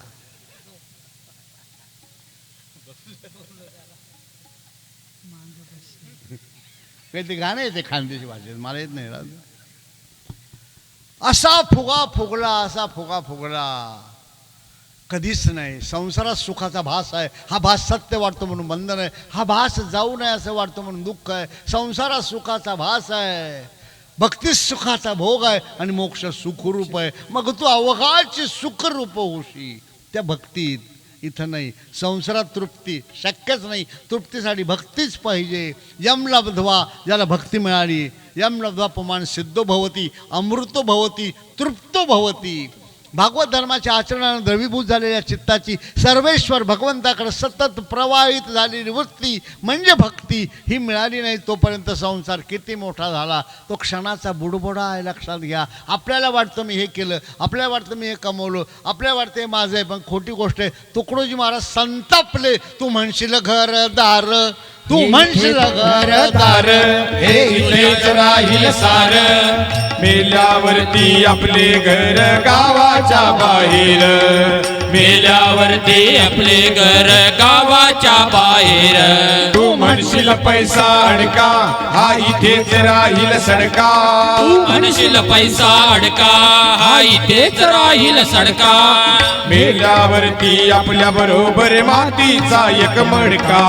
काही ते गाणं येते खानदेशी भाषेत, मला येत नाही. असा फुगा फुगला, असा फुगा फुगला, कधीच नाही. संसारात सुखाचा भास आहे, हा भास सत्य वाटतो म्हणून बंधन आहे, हा भास जाऊ नये असं वाटतं म्हणून दुःख आहे. संसारात सुखाचा भास आहे, भक्ती सुखाचा भोग आहे आणि मोक्ष सुखरूप आहे. मग तू अवघाची सुखरूप होशी त्या भक्तीत. इथं नाही, संसारात तृप्ती शक्यच नाही. तृप्तीसाठी भक्तीच पाहिजे. यम लब्ध्वा, ज्याला भक्ती मिळाली, यम लब्ध्वा पुमान सिद्धो भवती, अमृतो भवती, तृप्तो भवती. भागवत धर्माच्या आचरणानं द्रवीभूत झालेल्या चित्ताची सर्वेश्वर भगवंताकडे सतत प्रवाहित झालेली वृत्ती म्हणजे भक्ती, ही मिळाली नाही तोपर्यंत संसार किती मोठा झाला तो क्षणाचा बुडबुडा आहे. लक्षात घ्या. आपल्याला वाटतं मी हे केलं, आपल्याला वाटतं मी हे कमवलं, आपल्याला वाटतं हे माझं आहे, पण खोटी गोष्ट आहे. तुकडोजी महाराज संतापले. तू म्हणशील घरदार, तू म्हणशील घरदार, हे इथेच राहील सार, मेल्यावरती आपले घर गावाच्या बाहेर, मेल्यावरती आपले घर गावाच्या बाहेर. तू म्हणशील पैसा अडका, हा इथेच राहील सडका, तू म्हणशील पैसा अडका, हा इथेच राहील सडका. मेल्यावरती आपल्या बरोबर मातीचा एक मडका.